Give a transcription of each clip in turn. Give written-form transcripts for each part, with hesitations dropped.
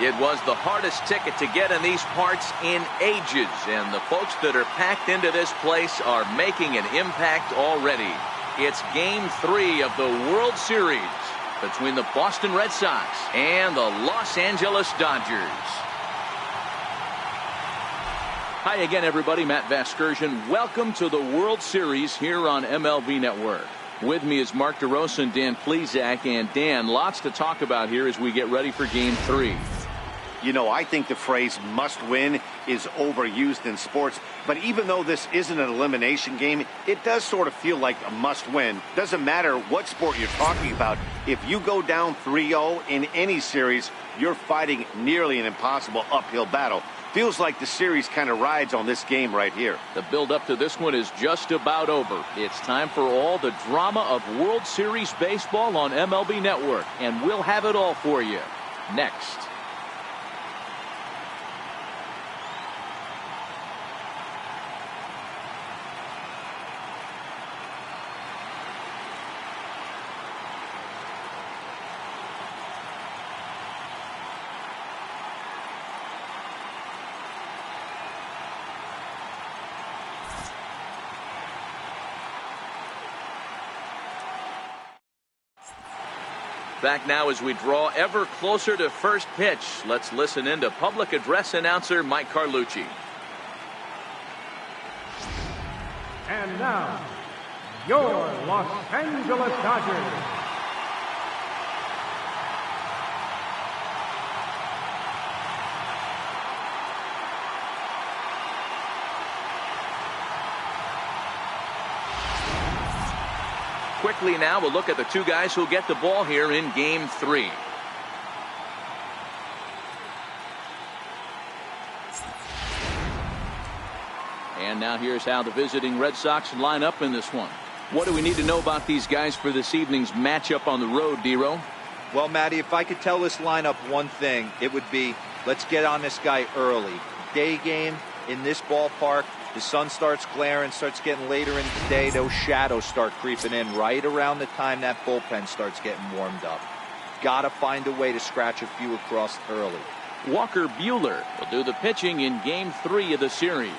It was the hardest ticket to get in these parts in ages, and the folks that are packed into this place are making an impact already. It's Game 3 of the World Series between the Boston Red Sox and the Los Angeles Dodgers. Hi again, everybody. Matt Vasgersian. Welcome to the World Series here on MLB Network. With me is Mark DeRosa and Dan Plesac. And Dan, lots to talk about here as we get ready for Game 3. You know, I think the phrase must win is overused in sports. But even though this isn't an elimination game, it does sort of feel like a must win. Doesn't matter what sport you're talking about. If you go down 3-0 in any series, you're fighting nearly an impossible uphill battle. Feels like the series kind of rides on this game right here. The build-up to this one is just about over. It's time for all the drama of World Series baseball on MLB Network, and we'll have it all for you next. Back now as we draw ever closer to first pitch. Let's listen in to public address announcer Mike Carlucci. And now, your Los Angeles Dodgers. Quickly now, we'll look at the two guys who'll get the ball here in Game 3. And now here's how the visiting Red Sox line up in this one. What do we need to know about these guys for this evening's matchup on the road, D-Row? Well, Matty, if I could tell this lineup one thing, it would be let's get on this guy early. Day game in this ballpark. The sun starts glaring, starts getting later in the day. Those shadows start creeping in right around the time that bullpen starts getting warmed up. Got to find a way to scratch a few across early. Walker Buehler will do the pitching in Game 3 of the series.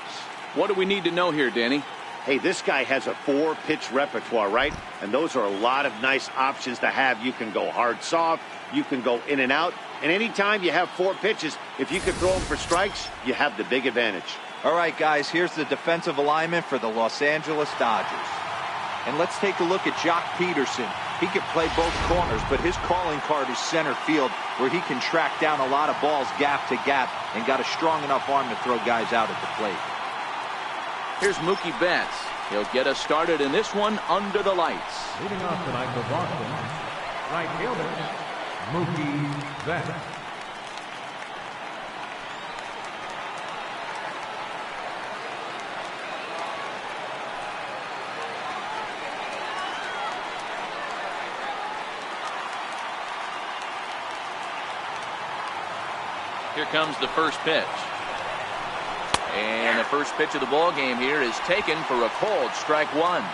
What do we need to know here, Danny? Hey, this guy has a 4-pitch repertoire, right? And those are a lot of nice options to have. You can go hard, soft. You can go in and out. And anytime you have 4 pitches, if you can throw them for strikes, you have the big advantage. All right, guys, here's the defensive alignment for the Los Angeles Dodgers. And let's take a look at Jock Peterson. He can play both corners, but his calling card is center field, where he can track down a lot of balls gap to gap and got a strong enough arm to throw guys out at the plate. Here's Mookie Betts. He'll get us started in this one under the lights. Leading off tonight for Boston, right fielder, Mookie Betts. Here comes the first pitch. And the first pitch of the ball game here is taken for a called strike one.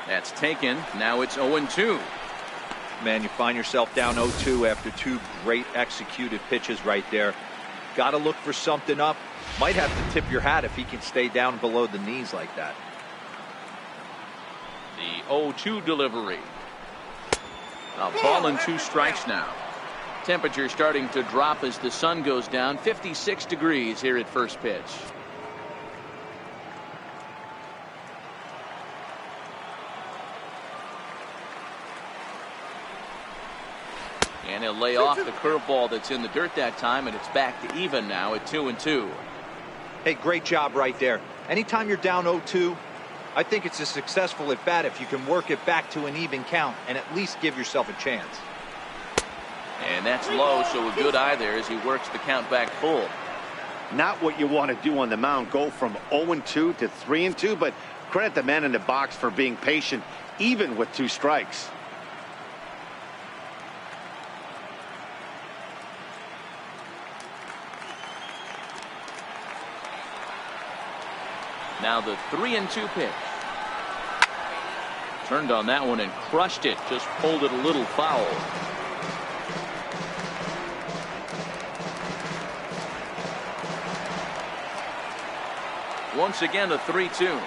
That's taken. Now it's 0-2. Man, you find yourself down 0-2 after 2 great executed pitches right there. Got to look for something up. Might have to tip your hat if he can stay down below the knees like that. The 0-2 delivery. A ball and 2 strikes now. Temperature starting to drop as the sun goes down. 56 degrees here at first pitch. And he'll lay off the curveball that's in the dirt that time, and it's back to even now at 2-2. Hey, great job right there. Anytime you're down 0-2, I think it's a successful at bat if you can work it back to an even count and at least give yourself a chance. And that's low, so a good eye there as he works the count back full. Not what you want to do on the mound, go from 0-2 to 3-2, but credit the man in the box for being patient, even with 2 strikes. Now the 3-2 pitch. Turned on that one and crushed it. Just pulled it a little foul. Once again, a 3-2.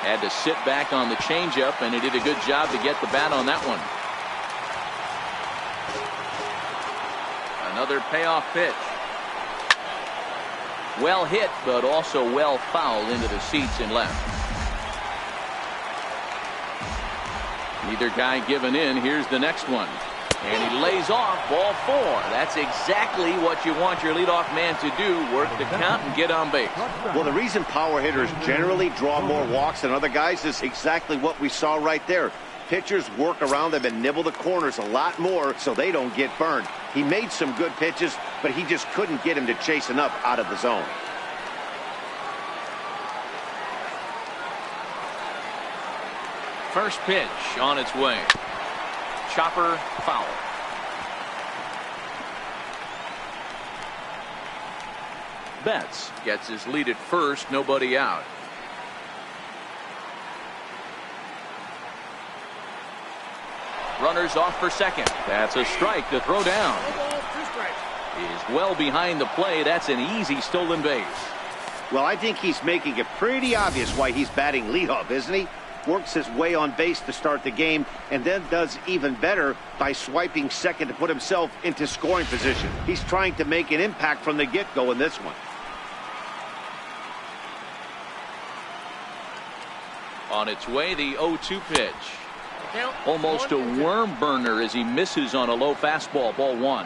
Had to sit back on the changeup, and he did a good job to get the bat on that one. Another payoff pitch. Well hit, but also well fouled into the seats and left. Neither guy giving in. Here's the next one. And he lays off ball 4. That's exactly what you want your leadoff man to do. Work the count and get on base. Well, the reason power hitters generally draw more walks than other guys is exactly what we saw right there. Pitchers work around them and nibble the corners a lot more so they don't get burned. He made some good pitches, but he just couldn't get him to chase enough out of the zone. First pitch on its way. Chopper foul. Betts gets his lead at first, nobody out. Runners off for second. That's a strike to throw down. He's well behind the play. That's an easy stolen base. Well, I think he's making it pretty obvious why he's batting leadoff, isn't he? Works his way on base to start the game and then does even better by swiping second to put himself into scoring position. He's trying to make an impact from the get-go in this one. On its way, the 0-2 pitch. Almost a worm burner as he misses on a low fastball, ball 1.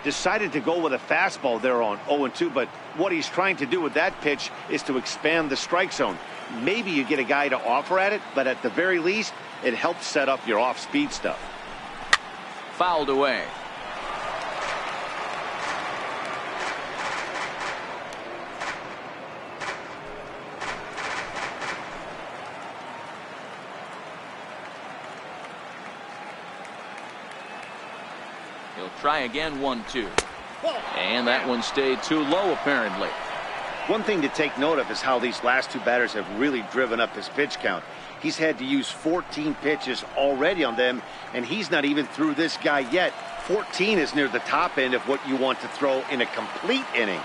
Decided to go with a fastball there on 0-2, but what he's trying to do with that pitch is to expand the strike zone. Maybe you get a guy to offer at it, but at the very least, it helps set up your off-speed stuff. Fouled away. He'll try again, 1-2. And that one stayed too low, apparently. One thing to take note of is how these last two batters have really driven up his pitch count. He's had to use 14 pitches already on them, and he's not even through this guy yet. 14 is near the top end of what you want to throw in a complete inning.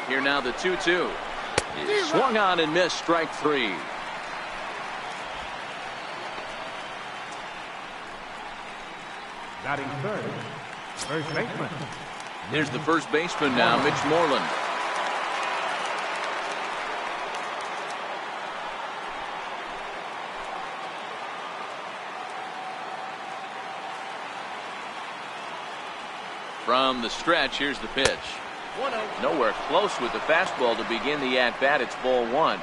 Here now the 2-2. He swung on and missed, strike 3. Batting third, first baseman. Here's the first baseman now, Mitch Moreland. From the stretch, here's the pitch. Nowhere close with the fastball to begin the at-bat. It's ball 1.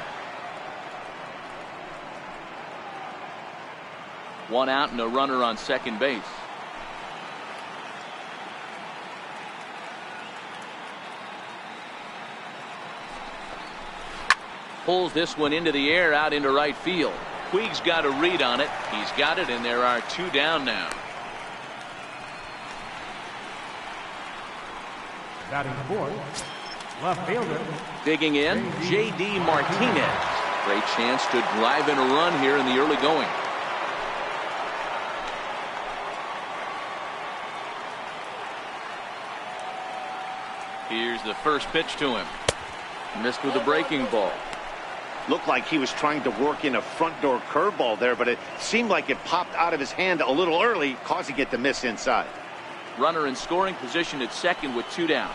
1 out and a runner on second base. Pulls this one into the air out into right field. Puig's got a read on it. He's got it, and there are 2 down now. Batting fourth, left fielder. Digging in, J.D. Martinez. Great chance to drive in a run here in the early going. Here's the first pitch to him. Missed with a breaking ball. Looked like he was trying to work in a front door curveball there, but it seemed like it popped out of his hand a little early, causing it to miss inside. Runner in scoring position at second with 2 down.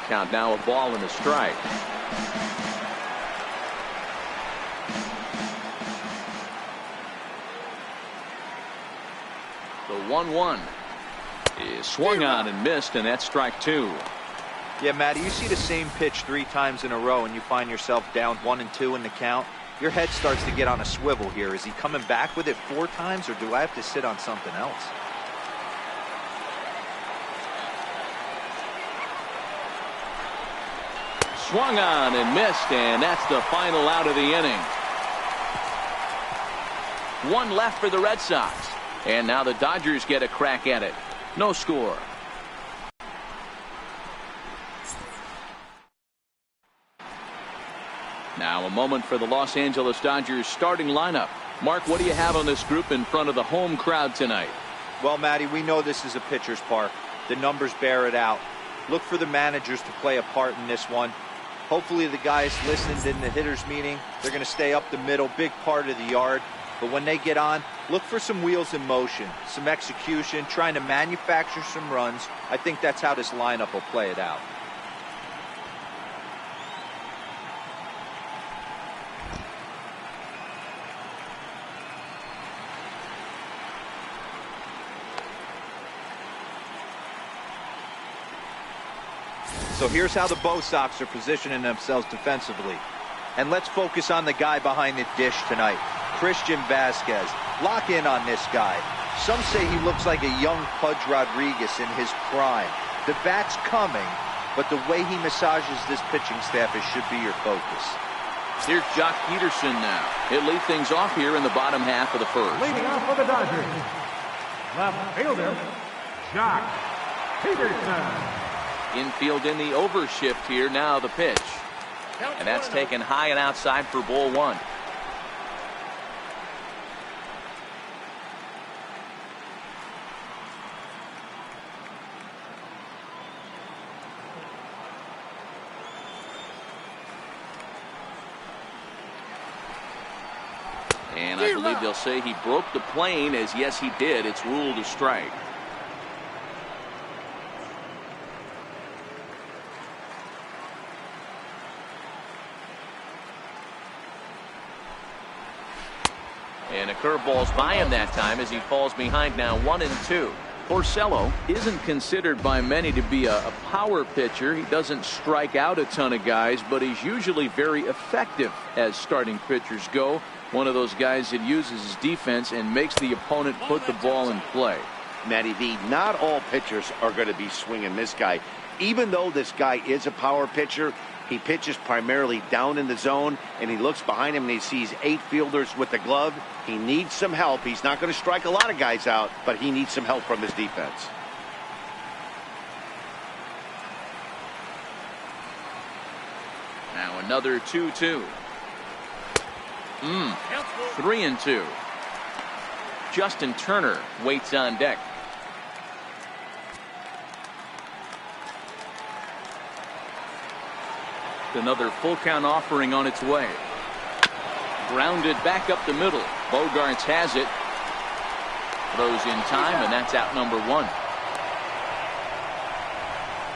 Count now, a ball and a strike. The 1-1 is swung on and missed, and that's strike 2. Yeah, Matty, you see the same pitch 3 times in a row and you find yourself down 1-2 in the count. Your head starts to get on a swivel here. Is he coming back with it 4 times, or do I have to sit on something else? Swung on and missed, and that's the final out of the inning. 1 left for the Red Sox. And now the Dodgers get a crack at it. No score. Now a moment for the Los Angeles Dodgers starting lineup. Mark, what do you have on this group in front of the home crowd tonight? Well, Matty, we know this is a pitcher's park. The numbers bear it out. Look for the managers to play a part in this one. Hopefully the guys listened in the hitters meeting. They're going to stay up the middle, big part of the yard. But when they get on, look for some wheels in motion, some execution, trying to manufacture some runs. I think that's how this lineup will play it out. So here's how the Bo Sox are positioning themselves defensively. And let's focus on the guy behind the dish tonight, Christian Vasquez. Lock in on this guy. Some say he looks like a young Pudge Rodriguez in his prime. The bat's coming, but the way he massages this pitching staff, it should be your focus. Here's Jock Peterson now. He'll lead things off here in the bottom half of the first. Leading off for the Dodgers, left fielder, Jock Peterson. Infield in the overshift here. Now the pitch. And that's taken high and outside for ball one. And I believe they'll say he broke the plane, as yes he did. It's ruled a strike. And a curveball's by him that time as he falls behind now 1-2. Porcello isn't considered by many to be a power pitcher. He doesn't strike out a ton of guys, but he's usually very effective as starting pitchers go. One of those guys that uses his defense and makes the opponent put the ball in play. Matty V, not all pitchers are going to be swinging this guy. Even though this guy is a power pitcher, he pitches primarily down in the zone, and he looks behind him and he sees 8 fielders with the glove. He needs some help. He's not going to strike a lot of guys out, but he needs some help from his defense. Now another 2-2. 3-2. Justin Turner waits on deck. Another full count offering on its way. Grounded back up the middle. Bogarts has it. Throws in time, and that's out number 1.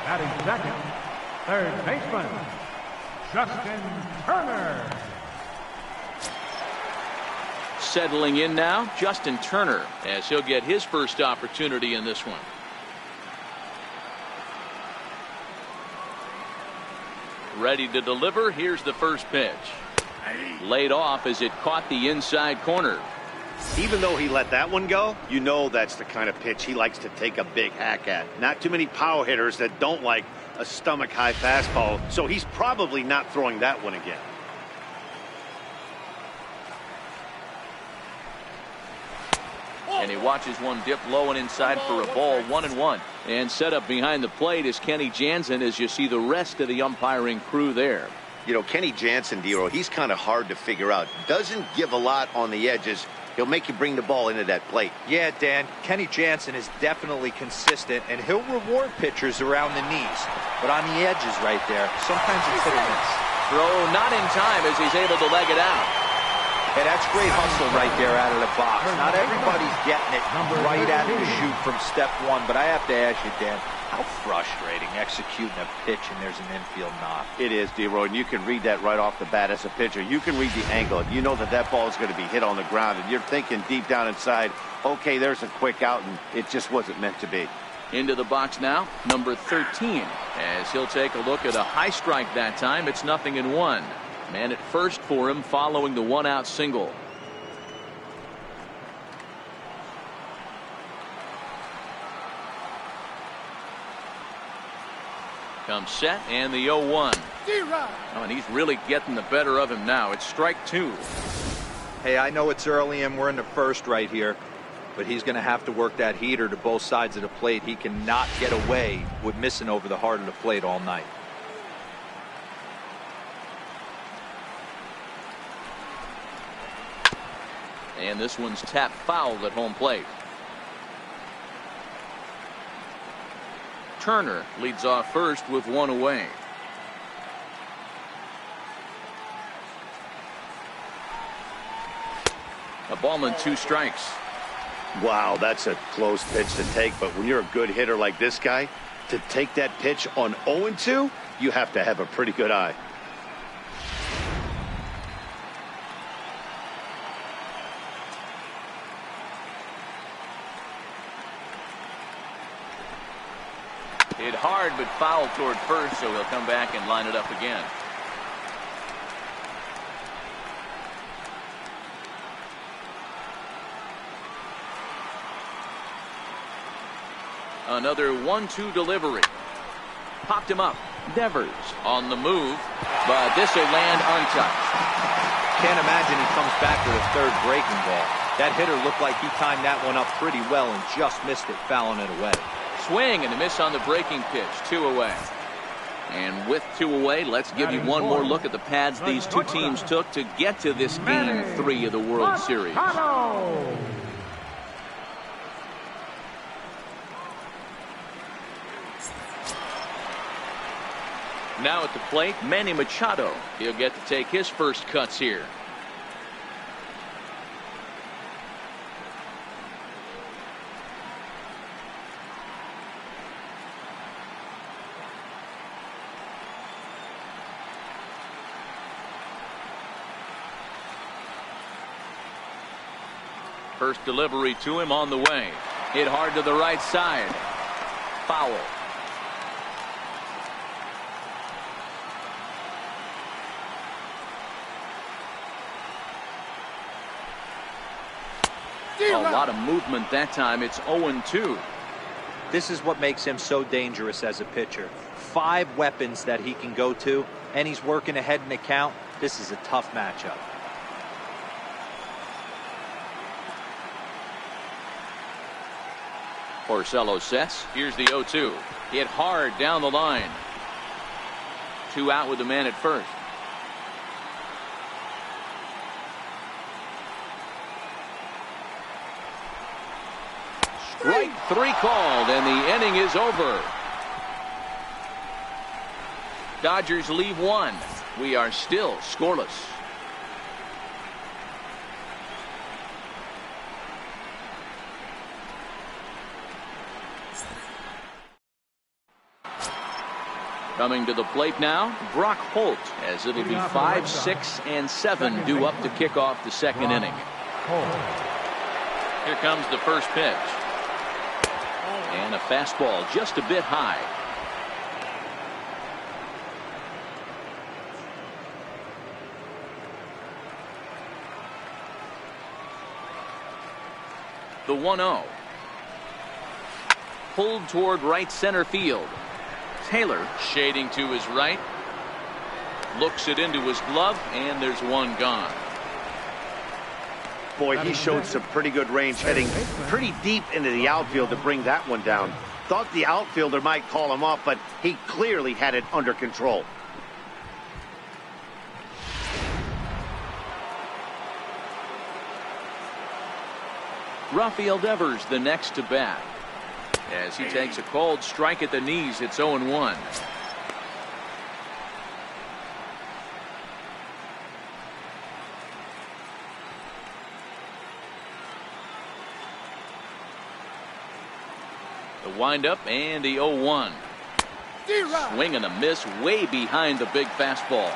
Batting second, third baseman, Justin Turner. Settling in now, Justin Turner, as he'll get his first opportunity in this one. Ready to deliver. Here's the first pitch. Laid off as it caught the inside corner. Even though he let that one go, you know that's the kind of pitch he likes to take a big hack at. Not too many power hitters that don't like a stomach-high fastball, so he's probably not throwing that one again. And he watches one dip low and inside for a ball. 1-1. And set up behind the plate is Kenny Jansen, as you see the rest of the umpiring crew there. You know, Kenny Jansen, Dero, he's kind of hard to figure out. Doesn't give a lot on the edges. He'll make you bring the ball into that plate. Yeah, Dan, Kenny Jansen is definitely consistent, and he'll reward pitchers around the knees. But on the edges right there, sometimes it's hit or miss. Throw not in time as he's able to leg it out. Hey, that's great hustle right there out of the box. Not everybody's getting it right out of the chute from step one, but I have to ask you, Dan, how frustrating executing a pitch and there's an infield knock. It is, D-Roy, and you can read that right off the bat as a pitcher. You can read the angle. You know that that ball is going to be hit on the ground, and you're thinking deep down inside, okay, there's a quick out, and it just wasn't meant to be. Into the box now, number 13, as he'll take a look at a high strike that time. It's 0-1. Man at first for him following the 1-out single. Comes set and the 0-1. Oh, and he's really getting the better of him now. It's strike 2. Hey, I know it's early and we're in the first right here, but he's going to have to work that heater to both sides of the plate. He cannot get away with missing over the heart of the plate all night. And this one's tapped foul at home plate. Turner leads off first with one away. A ball and 2 strikes. Wow, that's a close pitch to take, but when you're a good hitter like this guy, to take that pitch on 0-2, you have to have a pretty good eye. Hit hard but foul toward first, so he'll come back and line it up again. Another 1-2 delivery. Popped him up. Devers on the move, but this will land untouched. Can't imagine he comes back with a third breaking ball. That hitter looked like he timed that one up pretty well and just missed it, fouling it away. Swing and a miss on the breaking pitch. 2 away. And with 2 away, let's give you one more look at the pads these two teams took to get to this Game 3 of the World Series. Now at the plate, Manny Machado. He'll get to take his first cuts here. First delivery to him on the way. Hit hard to the right side. Foul. A lot of movement that time. It's 0-2. This is what makes him so dangerous as a pitcher. 5 weapons that he can go to, and he's working ahead in the count. This is a tough matchup. Porcello sets. Here's the 0-2. Hit hard down the line. 2 out with the man at first. Strike 3 called, and the inning is over. Dodgers leave 1. We are still scoreless. Coming to the plate now, Brock Holt, as it'll be 5, 6, and 7 due up to kick off the second inning. Here comes the first pitch. And a fastball just a bit high. The 1-0. Pulled toward right center field. Taylor shading to his right. Looks it into his glove, and there's one gone. Boy, he showed some pretty good range, heading pretty deep into the outfield to bring that one down. Thought the outfielder might call him off, but he clearly had it under control. Rafael Devers the next to bat. As he takes a cold strike at the knees, it's 0-1. The windup and the 0-1. Swing and a miss way behind the big fastball.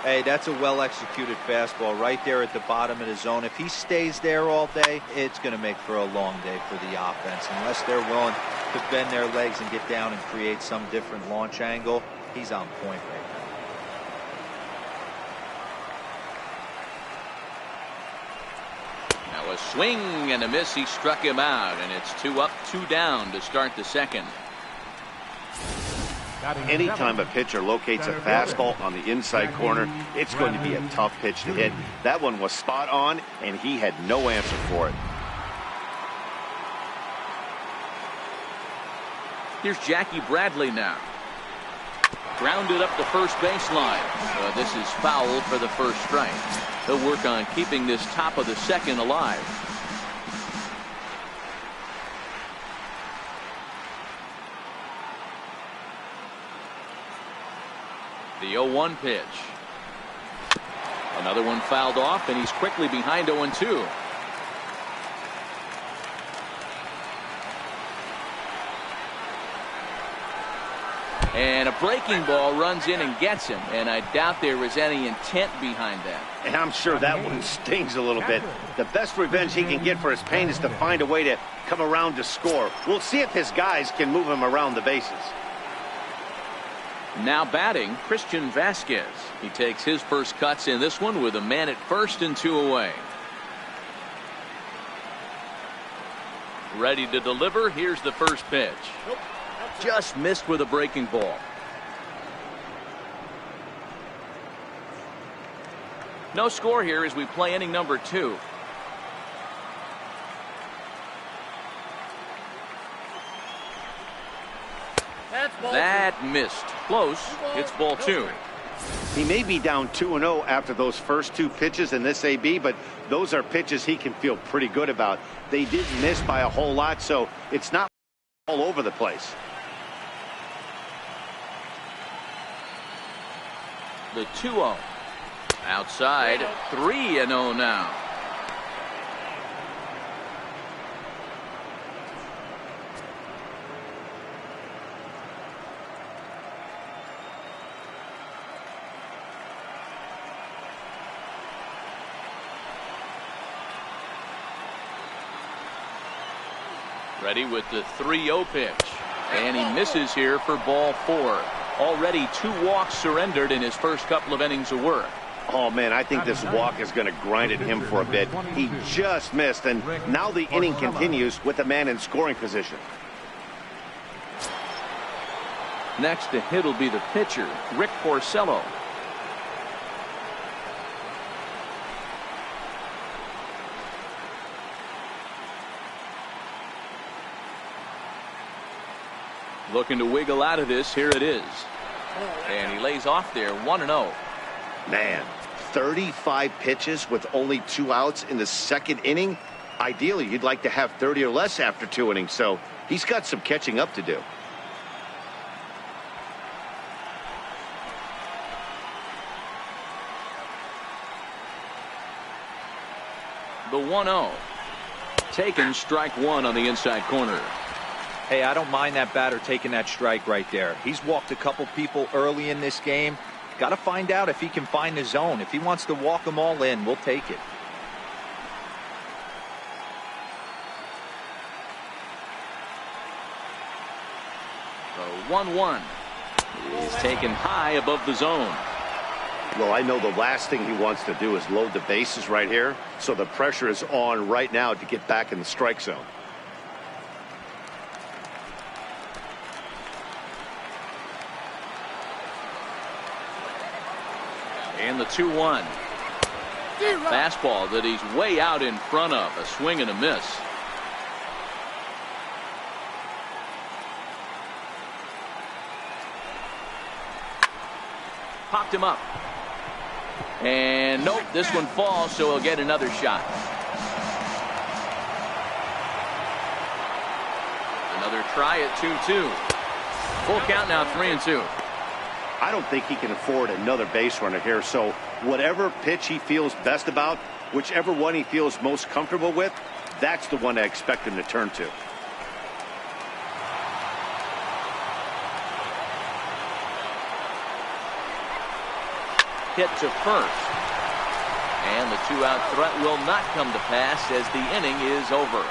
Hey, that's a well-executed fastball right there at the bottom of the zone. If he stays there all day, it's going to make for a long day for the offense. Unless they're willing to bend their legs and get down and create some different launch angle, he's on point right now. Now a swing and a miss. He struck him out, and it's 2 up, 2 down to start the second. Anytime a pitcher locates a fastball on the inside corner, it's going to be a tough pitch to hit. That one was spot on, and he had no answer for it. Here's Jackie Bradley now. Grounded up the first baseline. This is foul for the first strike. He'll work on keeping this top of the second alive. The 0-1 pitch. Another one fouled off, and he's quickly behind 0-2. And a breaking ball runs in and gets him, and I doubt there was any intent behind that. And I'm sure that one stings a little bit. The best revenge he can get for his pain is to find a way to come around to score. We'll see if his guys can move him around the bases. Now batting, Christian Vasquez. He takes his first cuts in this one with a man at first and 2 away. Ready to deliver. Here's the first pitch. Just missed with a breaking ball. No score here as we play inning number 2. That missed. Close. It's ball 2. He may be down 2-0 after those first 2 pitches in this AB, but those are pitches he can feel pretty good about. They didn't miss by a whole lot, so it's not all over the place. The 2-0. Outside. 3-0 now. Ready with the 3-0 pitch. And he misses here for ball 4. Already 2 walks surrendered in his first couple of innings of work. Oh, man, I think this walk is going to grind at him for a bit. He just missed, and now the inning continues with the man in scoring position. Next to hit will be the pitcher, Rick Porcello. Looking to wiggle out of this. Here it is. And he lays off there, 1-0. Man, 35 pitches with only 2 outs in the second inning. Ideally, you'd like to have 30 or less after 2 innings, so he's got some catching up to do. The 1-0. Taken, strike 1 on the inside corner. Hey, I don't mind that batter taking that strike right there. He's walked a couple people early in this game. Got to find out if he can find the zone. If he wants to walk them all in, we'll take it. The 1-1 is taken high above the zone. Well, I know the last thing he wants to do is load the bases right here, so the pressure is on right now to get back in the strike zone. And the 2-1. Fastball that he's way out in front of. A swing and a miss. Popped him up. And nope, this one falls, so he'll get another shot. Another try at 2-2. Full count now, 3-2. I don't think he can afford another base runner here, so whatever pitch he feels best about, whichever one he feels most comfortable with, that's the one I expect him to turn to. Hit to first. And the 2-out threat will not come to pass as the inning is over.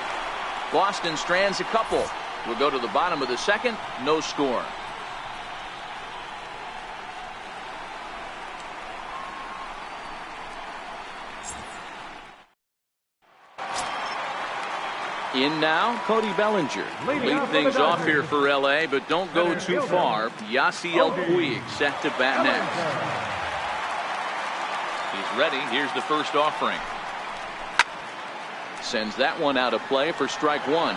Boston strands a couple. We'll go to the bottom of the second. No score. In now, Cody Bellinger. Lead things off here for L.A., but don't go too far. Yasiel Puig set to bat next. He's ready. Here's the first offering. Sends that one out of play for strike 1.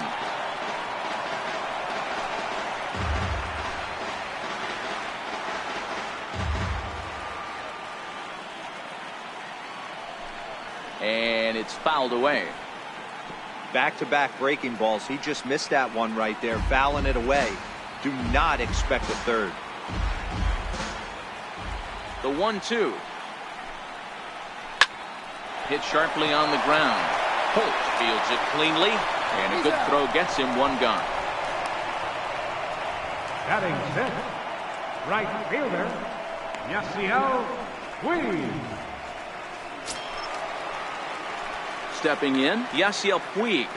and it's fouled away. Back-to-back breaking balls. He just missed that one right there, fouling it away. Do not expect a third. The 1-2. Hit sharply on the ground. Holt fields it cleanly, and a good throw gets him one gone. Batting sixth, right fielder, Yasiel Puig. Stepping in, Yasiel Puig.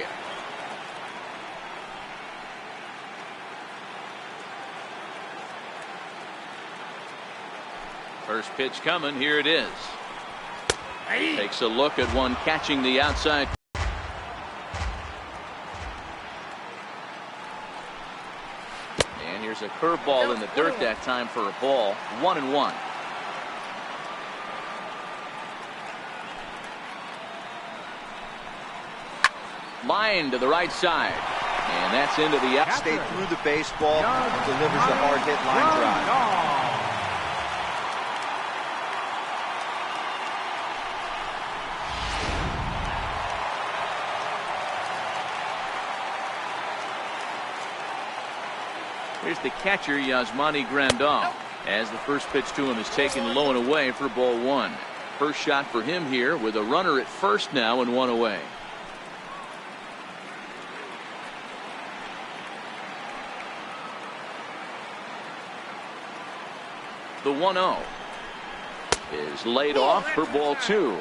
First pitch coming. Here it is. Takes a look at one catching the outside. And here's a curveball in the dirt that time for a ball. 1-1. Line to the right side. And that's into the out. Stayed through the baseball, delivers a hard hit line drive. Here's the catcher, Yasmani Grandal, as the first pitch to him is taken low and away for ball one. First shot for him here with a runner at first now and one away. The 1-0 is laid off for ball two.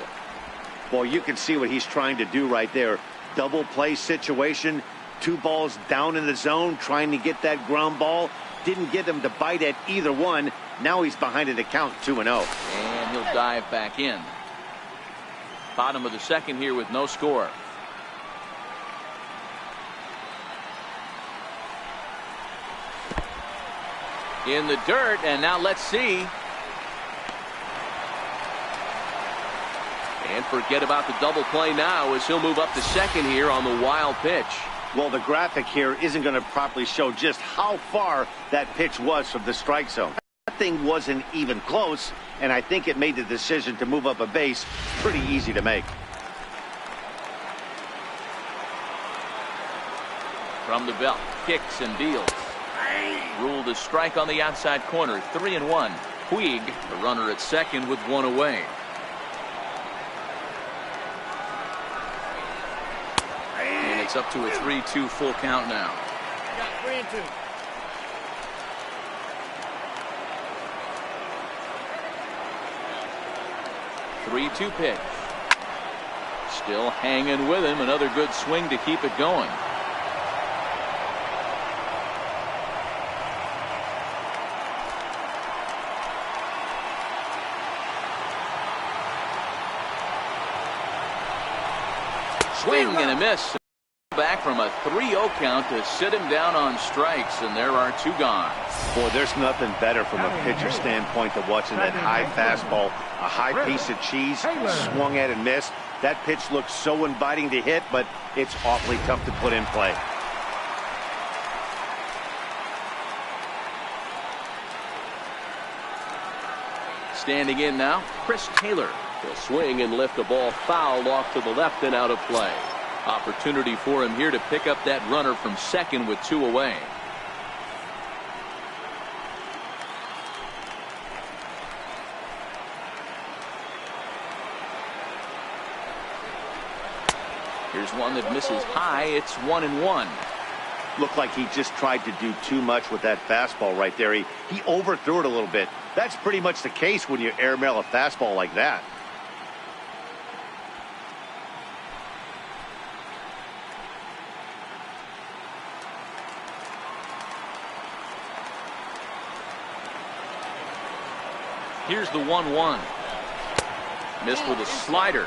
Boy, you can see what he's trying to do right there. Double play situation. Two balls down in the zone, trying to get that ground ball. Didn't get him to bite at either one. Now he's behind in the count, 2-0. And he'll dive back in. Bottom of the second here with no score. In the dirt, and now let's see. And forget about the double play now as he'll move up to second here on the wild pitch. Well, the graphic here isn't going to properly show just how far that pitch was from the strike zone. That thing wasn't even close, and I think it made the decision to move up a base pretty easy to make. From the belt, kicks and deals. Ruled a strike on the outside corner. 3-1. Puig, the runner at second with one away. And it's up to a 3-2 full count now. I got 3-2. Three-two pitch. Still hanging with him. Another good swing to keep it going. Swing and a miss. Back from a 3-0 count to sit him down on strikes, and there are two gone. Boy, there's nothing better from a pitcher standpoint than watching that high fastball, a high piece of cheese, swung at and missed. That pitch looks so inviting to hit, but it's awfully tough to put in play. Standing in now, Chris Taylor. He'll swing and lift the ball foul off to the left and out of play. Opportunity for him here to pick up that runner from second with two away. Here's one that misses high. It's 1-1. Looked like he just tried to do too much with that fastball right there. He overthrew it a little bit. That's pretty much the case when you airmail a fastball like that. Here's the 1-1. Missed with a slider.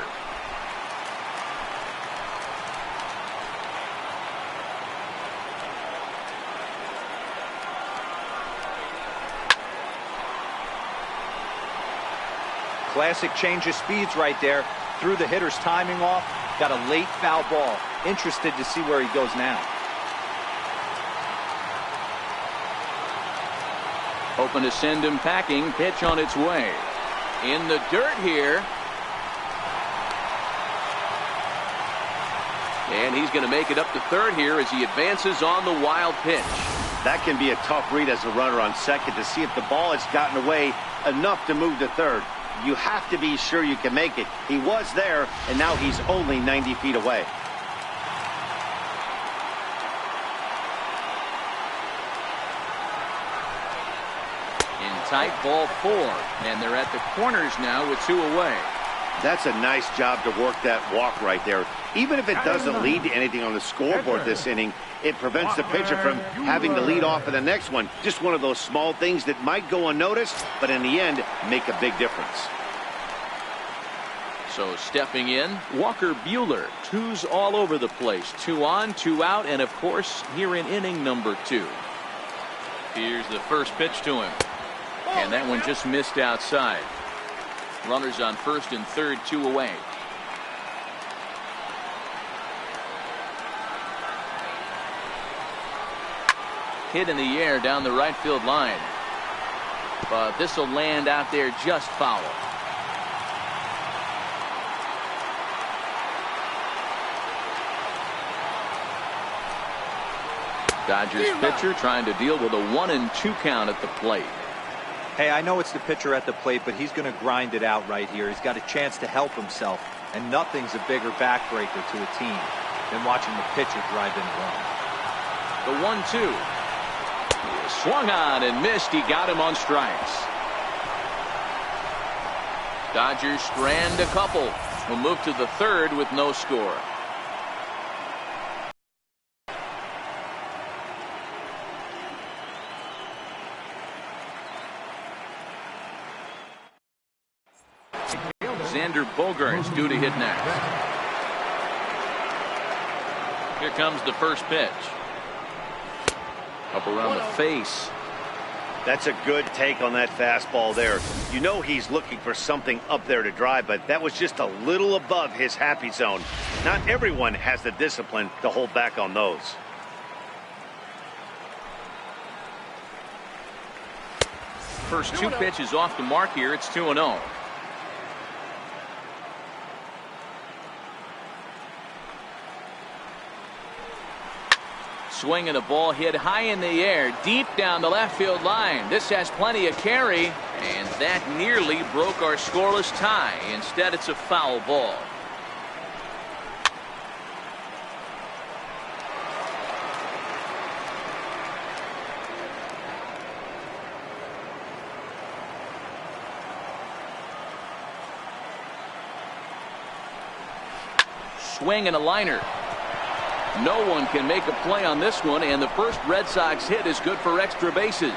Classic change of speeds right there. Threw the hitter's timing off. Got a late foul ball. Interested to see where he goes now. Hoping to send him packing. Pitch on its way. In the dirt here. And he's going to make it up to third here as he advances on the wild pitch. That can be a tough read as a runner on second to see if the ball has gotten away enough to move to third. You have to be sure you can make it. He was there, and now he's only 90 feet away. In tight, ball 4, and they're at the corners now with 2 away. That's a nice job to work that walk right there. Even if it doesn't lead to anything on the scoreboard this inning, it prevents the pitcher from having to lead off in the next one. Just one of those small things that might go unnoticed, but in the end, make a big difference. So stepping in, Walker Buehler. 2s all over the place. 2 on, 2 out, and of course, here in inning number 2. Here's the first pitch to him. And that one just missed outside. Runners on first and third, 2 away. Hit in the air down the right field line. But this will land out there just foul. Dodgers pitcher trying to deal with a 1-2 count at the plate. Hey, I know it's the pitcher at the plate, but he's going to grind it out right here. He's got a chance to help himself, and nothing's a bigger backbreaker to a team than watching the pitcher drive in a run. The 1-2. Swung on and missed. He got him on strikes. Dodgers strand a couple. Will move to the third with no score. Xander Bogaerts due to hit next. Here comes the first pitch. Up around the face. That's a good take on that fastball there. You know he's looking for something up there to drive, but that was just a little above his happy zone. Not everyone has the discipline to hold back on those. First 2 pitches off the mark here. It's 2-0. Swing and a ball hit high in the air, deep down the left field line. This has plenty of carry, and that nearly broke our scoreless tie. Instead, it's a foul ball. Swing and a liner. No one can make a play on this one, and the first Red Sox hit is good for extra bases.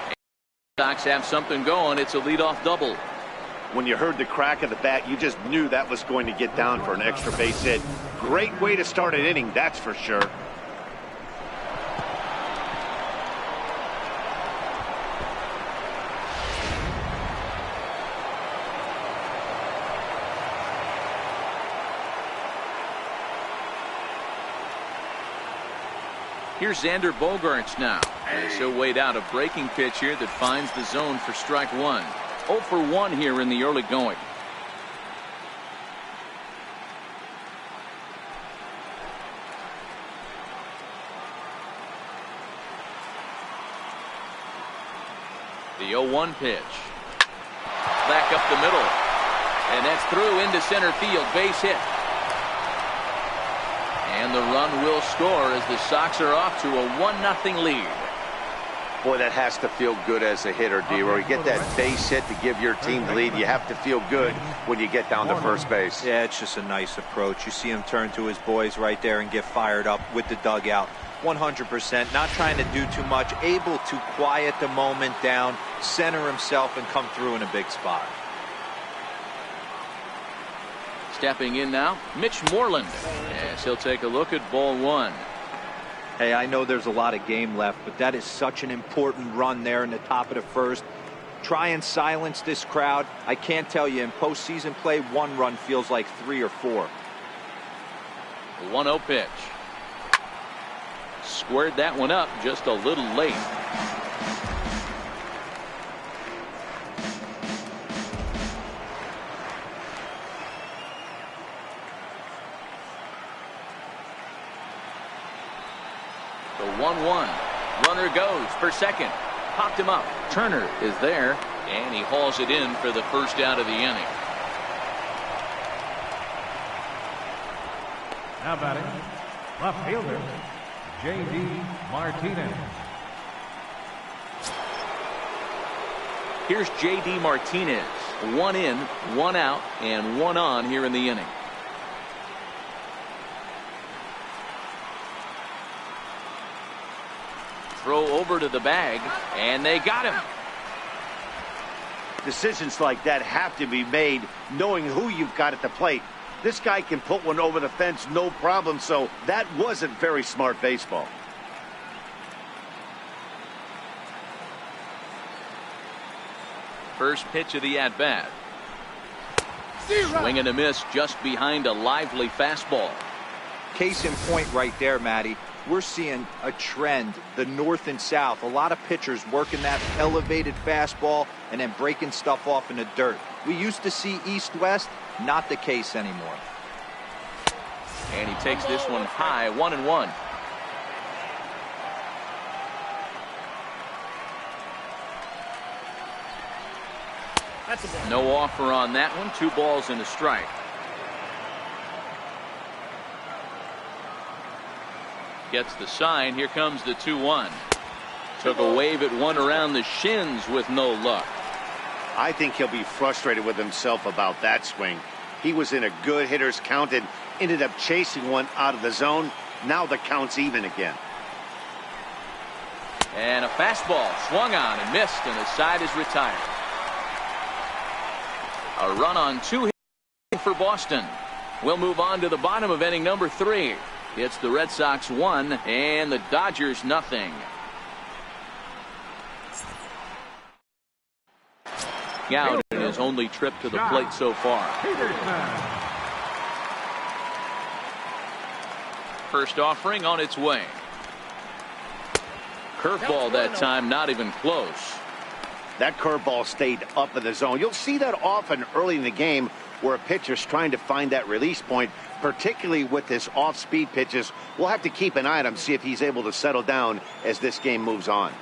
Red Sox have something going. It's a leadoff double. When you heard the crack of the bat, you just knew that was going to get down for an extra base hit. Great way to start an inning, that's for sure. Here's Xander Bogaerts now, as he'll wait out a breaking pitch here that finds the zone for strike 1. 0 for 1 here in the early going. The 0-1 pitch. Back up the middle. And that's through into center field. Base hit. And the run will score as the Sox are off to a 1-0 lead. Boy, that has to feel good as a hitter, D-Roy. You get that base hit to give your team the lead. You have to feel good when you get down to first base. Yeah, it's just a nice approach. You see him turn to his boys right there and get fired up with the dugout. 100%, not trying to do too much, able to quiet the moment down, center himself, and come through in a big spot. Stepping in now, Mitch Moreland, as he'll take a look at ball 1. Hey, I know there's a lot of game left, but that is such an important run there in the top of the first. Try and silence this crowd. I can't tell you, in postseason play, 1 run feels like 3 or 4. The 1-0 pitch. Squared that one up just a little late. 1-1. Runner goes for second. Popped him up. Turner is there, and he hauls it in for the first out of the inning. Now batting, left fielder, J.D. Martinez. Here's J.D. Martinez. 1 in, 1 out, and 1 on here in the inning. Throw over to the bag, and they got him. Decisions like that have to be made knowing who you've got at the plate. This guy can put one over the fence no problem, so that wasn't very smart baseball. First pitch of the at-bat. Swing and a miss just behind a lively fastball. Case in point right there, Matty. We're seeing a trend, the north and south. A lot of pitchers working that elevated fastball and then breaking stuff off in the dirt. We used to see east-west, not the case anymore. And he takes this one high, 1-1. No offer on that one. 2 balls and a strike. Gets the sign. Here comes the 2-1. Took a wave at one around the shins with no luck. I think he'll be frustrated with himself about that swing. He was in a good hitter's count and ended up chasing one out of the zone. Now the count's even again. And a fastball swung on and missed, and the side is retired. A run on 2 hits for Boston. We'll move on to the bottom of inning number 3. It's the Red Sox 1 and the Dodgers nothing. Out in his only trip to the plate so far. First offering on its way. Curveball that time, not even close. That curveball stayed up in the zone. You'll see that often early in the game where a pitcher's trying to find that release point, particularly with his off-speed pitches. We'll have to keep an eye on him, see if he's able to settle down as this game moves on.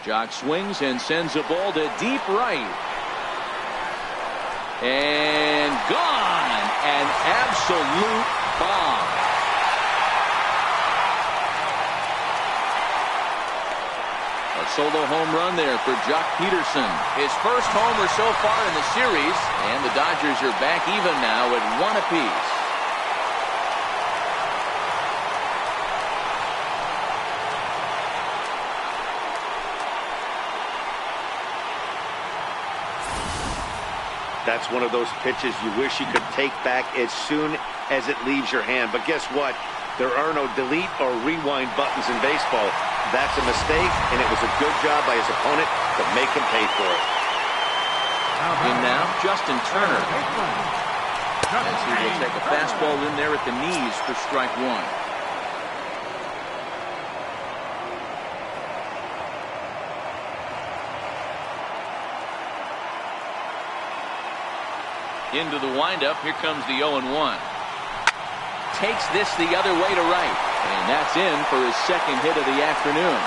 Jock swings and sends a ball to deep right. And gone. An absolute bomb. A solo home run there for Jock Peterson. His first homer so far in the series. And the Dodgers are back even now at 1 apiece. That's one of those pitches you wish you could take back as soon as it leaves your hand. But guess what? There are no delete or rewind buttons in baseball. That's a mistake, and it was a good job by his opponent to make him pay for it. In now, Justin Turner. As he will take a fastball in there at the knees for strike 1. Into the windup. Here comes the 0-1. Takes this the other way to right. And that's in for his second hit of the afternoon.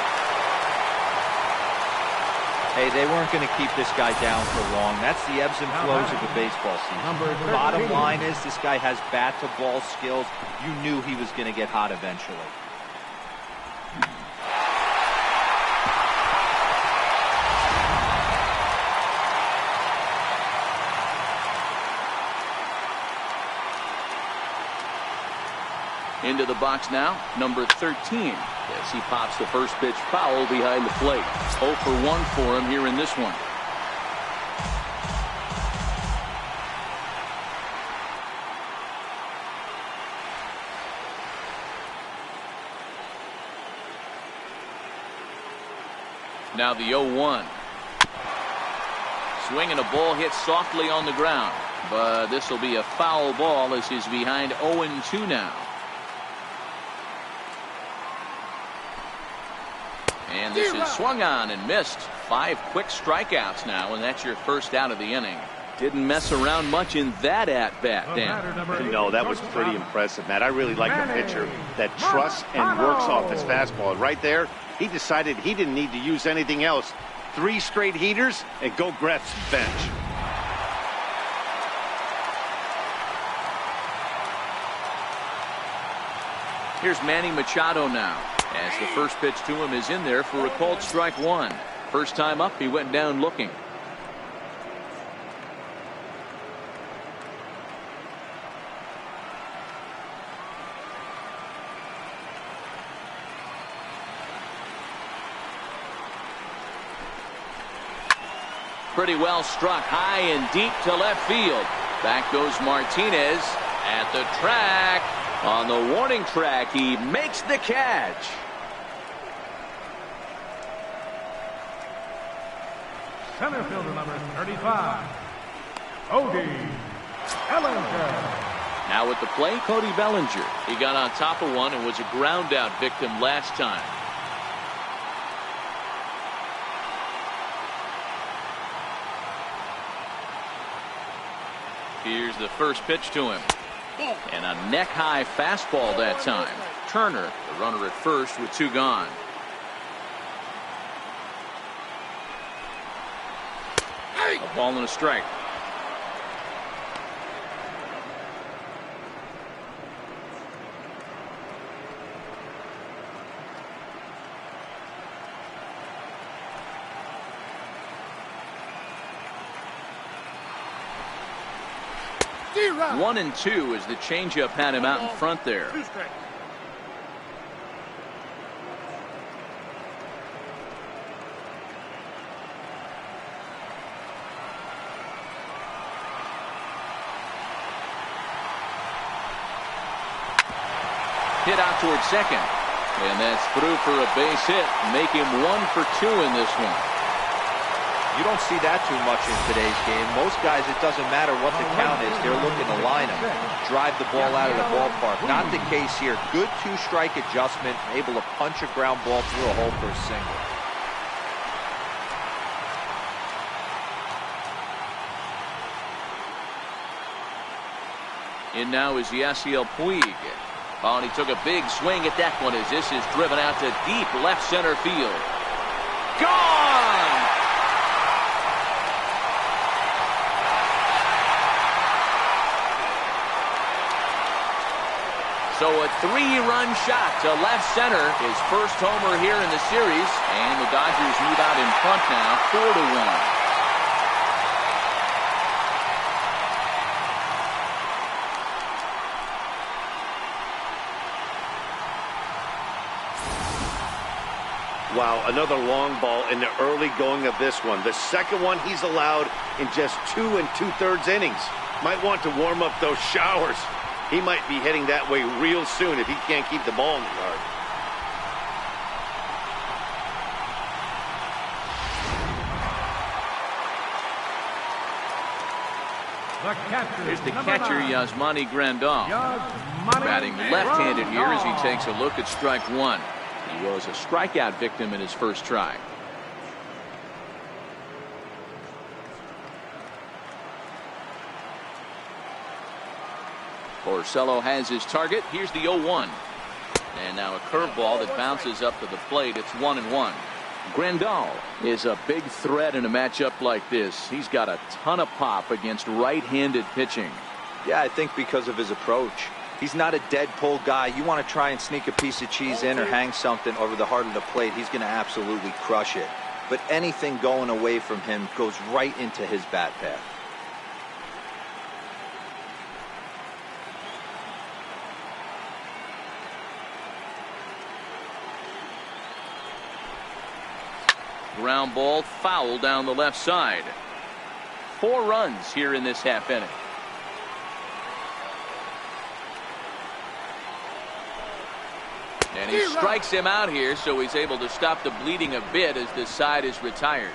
Hey, they weren't going to keep this guy down for long. That's the ebbs and flows of a baseball season. Bottom line is this guy has bat-to-ball skills. You knew he was going to get hot eventually. Into the box now, number 13, as he pops the first pitch foul behind the plate. 0 for 1 for him here in this one. Now the 0-1. Swinging a ball hit softly on the ground, but this will be a foul ball as he's behind 0-2 now. And this is swung on and missed. 5 quick strikeouts now, and that's your first out of the inning. Didn't mess around much in that at-bat, Dan. No, that was pretty impressive, Matt. I really like a pitcher that trusts and works off his fastball. Right there, he decided he didn't need to use anything else. 3 straight heaters and go grab some bench. Here's Manny Machado now, as the first pitch to him is in there for a called strike 1. First time up, he went down looking. Pretty well struck high and deep to left field. Back goes Martinez at the track. On the warning track, he makes the catch. Center fielder number 35, Cody Bellinger. Now at the plate, Cody Bellinger. He got on top of one and was a ground out victim last time. Here's the first pitch to him. And a neck-high fastball that time. Turner, the runner at first with 2 gone. A ball and a strike. One and 2 as the changeup had him out in front there. Hit out towards second, and that's through for a base hit. Make him 1 for 2 in this one. You don't see that too much in today's game. Most guys, it doesn't matter what the count is. They're looking to line them, drive the ball out of the ballpark. Not the case here. Good 2-strike adjustment, able to punch a ground ball through a hole for a single. In now is Yasiel Puig. Oh, and he took a big swing at that one as this is driven out to deep left center field. Gone! So a 3-run shot to left center, his first homer here in the series, and the Dodgers move out in front now, 4-1. Wow, another long ball in the early going of this one. The second one he's allowed in just 2 2/3 innings. Might want to warm up those showers. He might be heading that way real soon if he can't keep the ball in the yard. Here's the catcher, Yasmani Grandal. Batting left-handed here as he takes a look at strike 1. He was a strikeout victim in his first try. Porcello has his target. Here's the 0-1. And now a curveball that bounces up to the plate. It's 1-1. Grandal is a big threat in a matchup like this. He's got a ton of pop against right-handed pitching. Yeah, I think because of his approach. He's not a dead pull guy. You want to try and sneak a piece of cheese in or hang something over the heart of the plate, he's going to absolutely crush it. But anything going away from him goes right into his bat path. Ground ball foul down the left side. 4 runs here in this half inning. And he strikes him out here, so he's able to stop the bleeding a bit as this side is retired.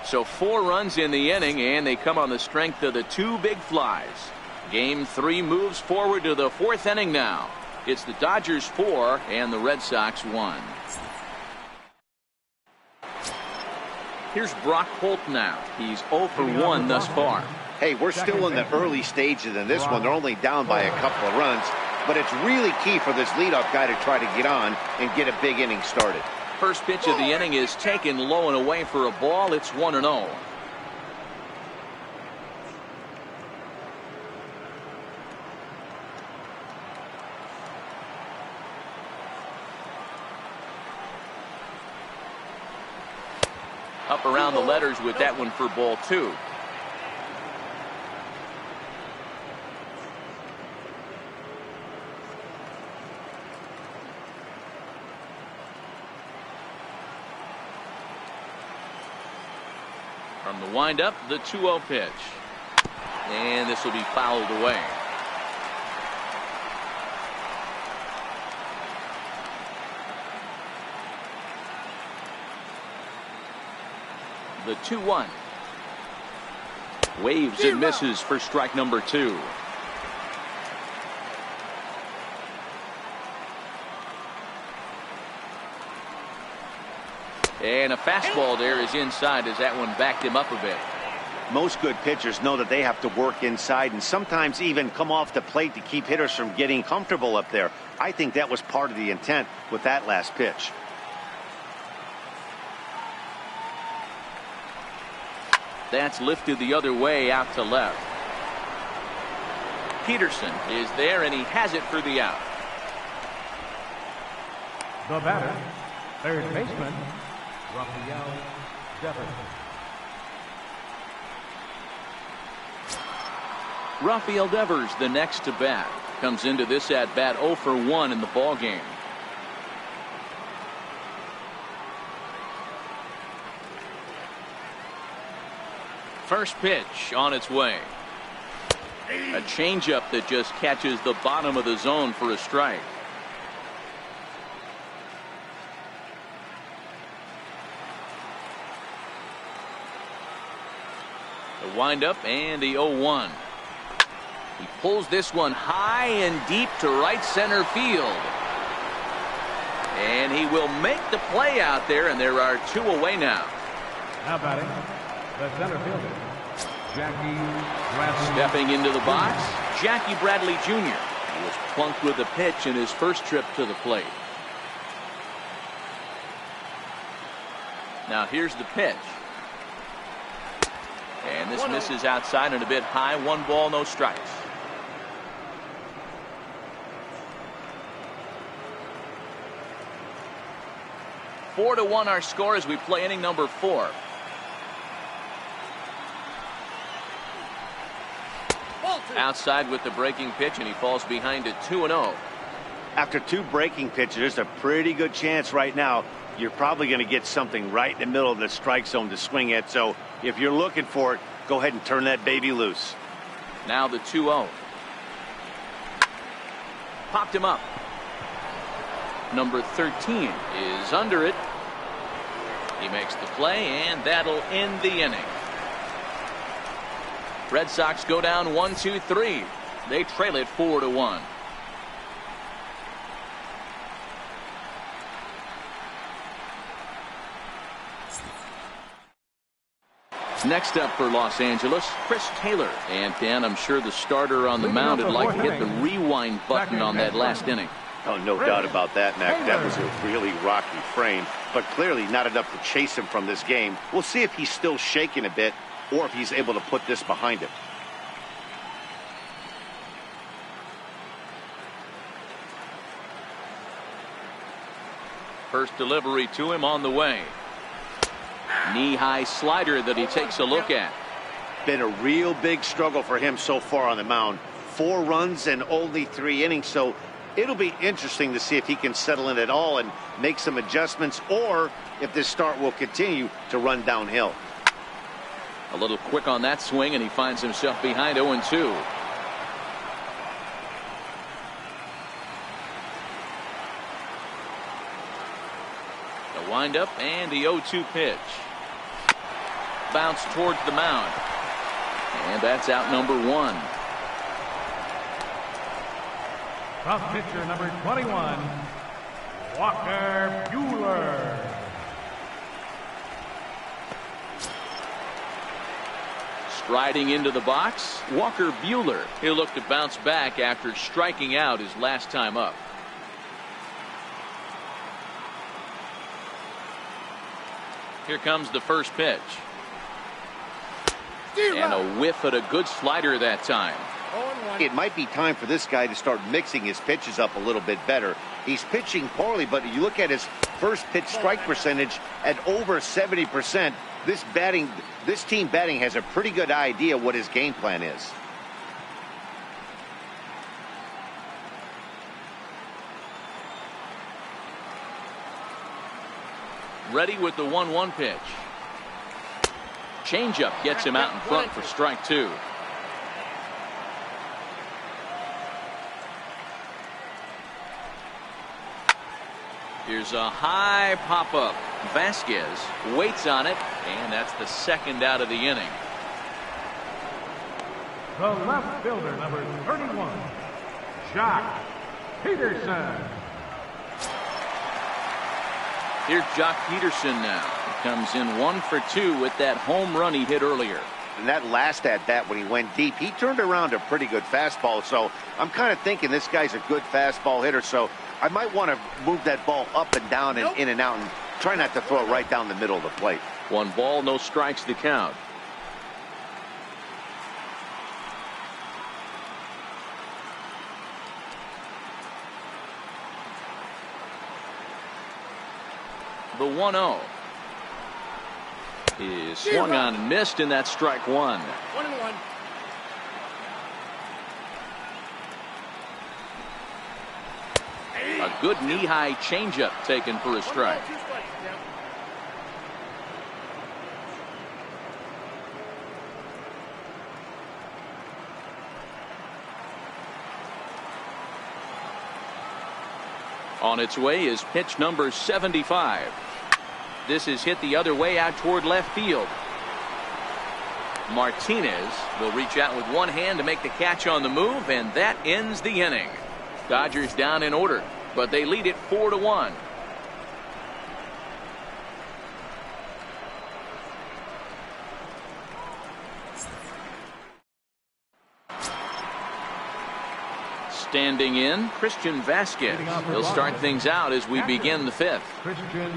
So 4 runs in the inning, and they come on the strength of the 2 big flies. Game 3 moves forward to the 4th inning now. It's the Dodgers 4 and the Red Sox 1. Here's Brock Holt now. He's 0 for 1 thus far. Hey, we're still in the early stages in this one. They're only down by a couple of runs, but it's really key for this leadoff guy to try to get on and get a big inning started. First pitch of the inning is taken low and away for a ball. It's 1-0. Up around the letters with that one for ball 2. From the windup, the 2-0 pitch. And this will be fouled away. The 2-1. Waves and misses for strike number 2. And a fastball there is inside as that one backed him up a bit. Most good pitchers know that they have to work inside and sometimes even come off the plate to keep hitters from getting comfortable up there. I think that was part of the intent with that last pitch. That's lifted the other way out to left. Peterson is there and he has it for the out. The batter, third baseman, Rafael Devers. Rafael Devers, the next to bat, comes into this at bat 0 for 1 in the ball game. First pitch on its way. A changeup that just catches the bottom of the zone for a strike. The windup and the 0-1. He pulls this one high and deep to right center field. And he will make the play out there, and there are 2 away now. Now batting, the center fielder, Jackie Bradley. Stepping into the box, Jackie Bradley Jr. He was plunked with a pitch in his first trip to the plate. Now here's the pitch. And this misses outside and a bit high. 1 ball, no strikes. Four to 1 our score as we play inning number 4. Outside with the breaking pitch, and he falls behind at 2-0. After 2 breaking pitches, there's a pretty good chance right now you're probably going to get something right in the middle of the strike zone to swing at. So if you're looking for it, go ahead and turn that baby loose. Now the 2-0. Popped him up. Number 13 is under it. He makes the play, and that'll end the inning. Red Sox go down 1-2-3. They trail it 4-1. Next up for Los Angeles, Chris Taylor. And Dan, I'm sure the starter on the mound would like to hit the rewind button on that last inning. Oh, no doubt about that, Mac. That was a really rocky frame, but clearly not enough to chase him from this game. We'll see if he's still shaking a bit or if he's able to put this behind him. First delivery to him on the way. Knee-high slider that he takes a look at. Been a real big struggle for him so far on the mound. 4 runs and only 3 innings, so it'll be interesting to see if he can settle in at all and make some adjustments, or if this start will continue to run downhill. A little quick on that swing, and he finds himself behind 0-2. The windup and the 0-2 pitch. Bounce towards the mound. And that's out number 1. Top pitcher number 21, Walker Riding into the box, Walker Buehler. He'll look to bounce back after striking out his last time up. Here comes the first pitch. And a whiff at a good slider that time. It might be time for this guy to start mixing his pitches up a little bit better. He's pitching poorly, but you look at his first pitch strike percentage at over 70%. This team batting has a pretty good idea what his game plan is. Ready with the 1-1 pitch. Changeup gets him out in front for strike 2. Here's a high pop-up. Vasquez waits on it, and that's the second out of the inning. The left fielder, number 31, Jock Peterson. Here's Jock Peterson now. He comes in 1 for 2 with that home run he hit earlier. And that last at bat when he went deep, he turned around a pretty good fastball. So I'm kind of thinking this guy's a good fastball hitter. So I might want to move that ball up and down and in and out and try not to throw it right down the middle of the plate. 1 ball, no strikes to count. The 1-0 is swung on and missed, and that's strike 1. 1-1. A good knee-high changeup taken for a strike. On its way is pitch number 75. This is hit the other way out toward left field. Martinez will reach out with one hand to make the catch on the move, and that ends the inning. Dodgers down in order, but they lead it 4-1. Standing in, Christian Vasquez. He'll start things out as we begin the 5th. Christian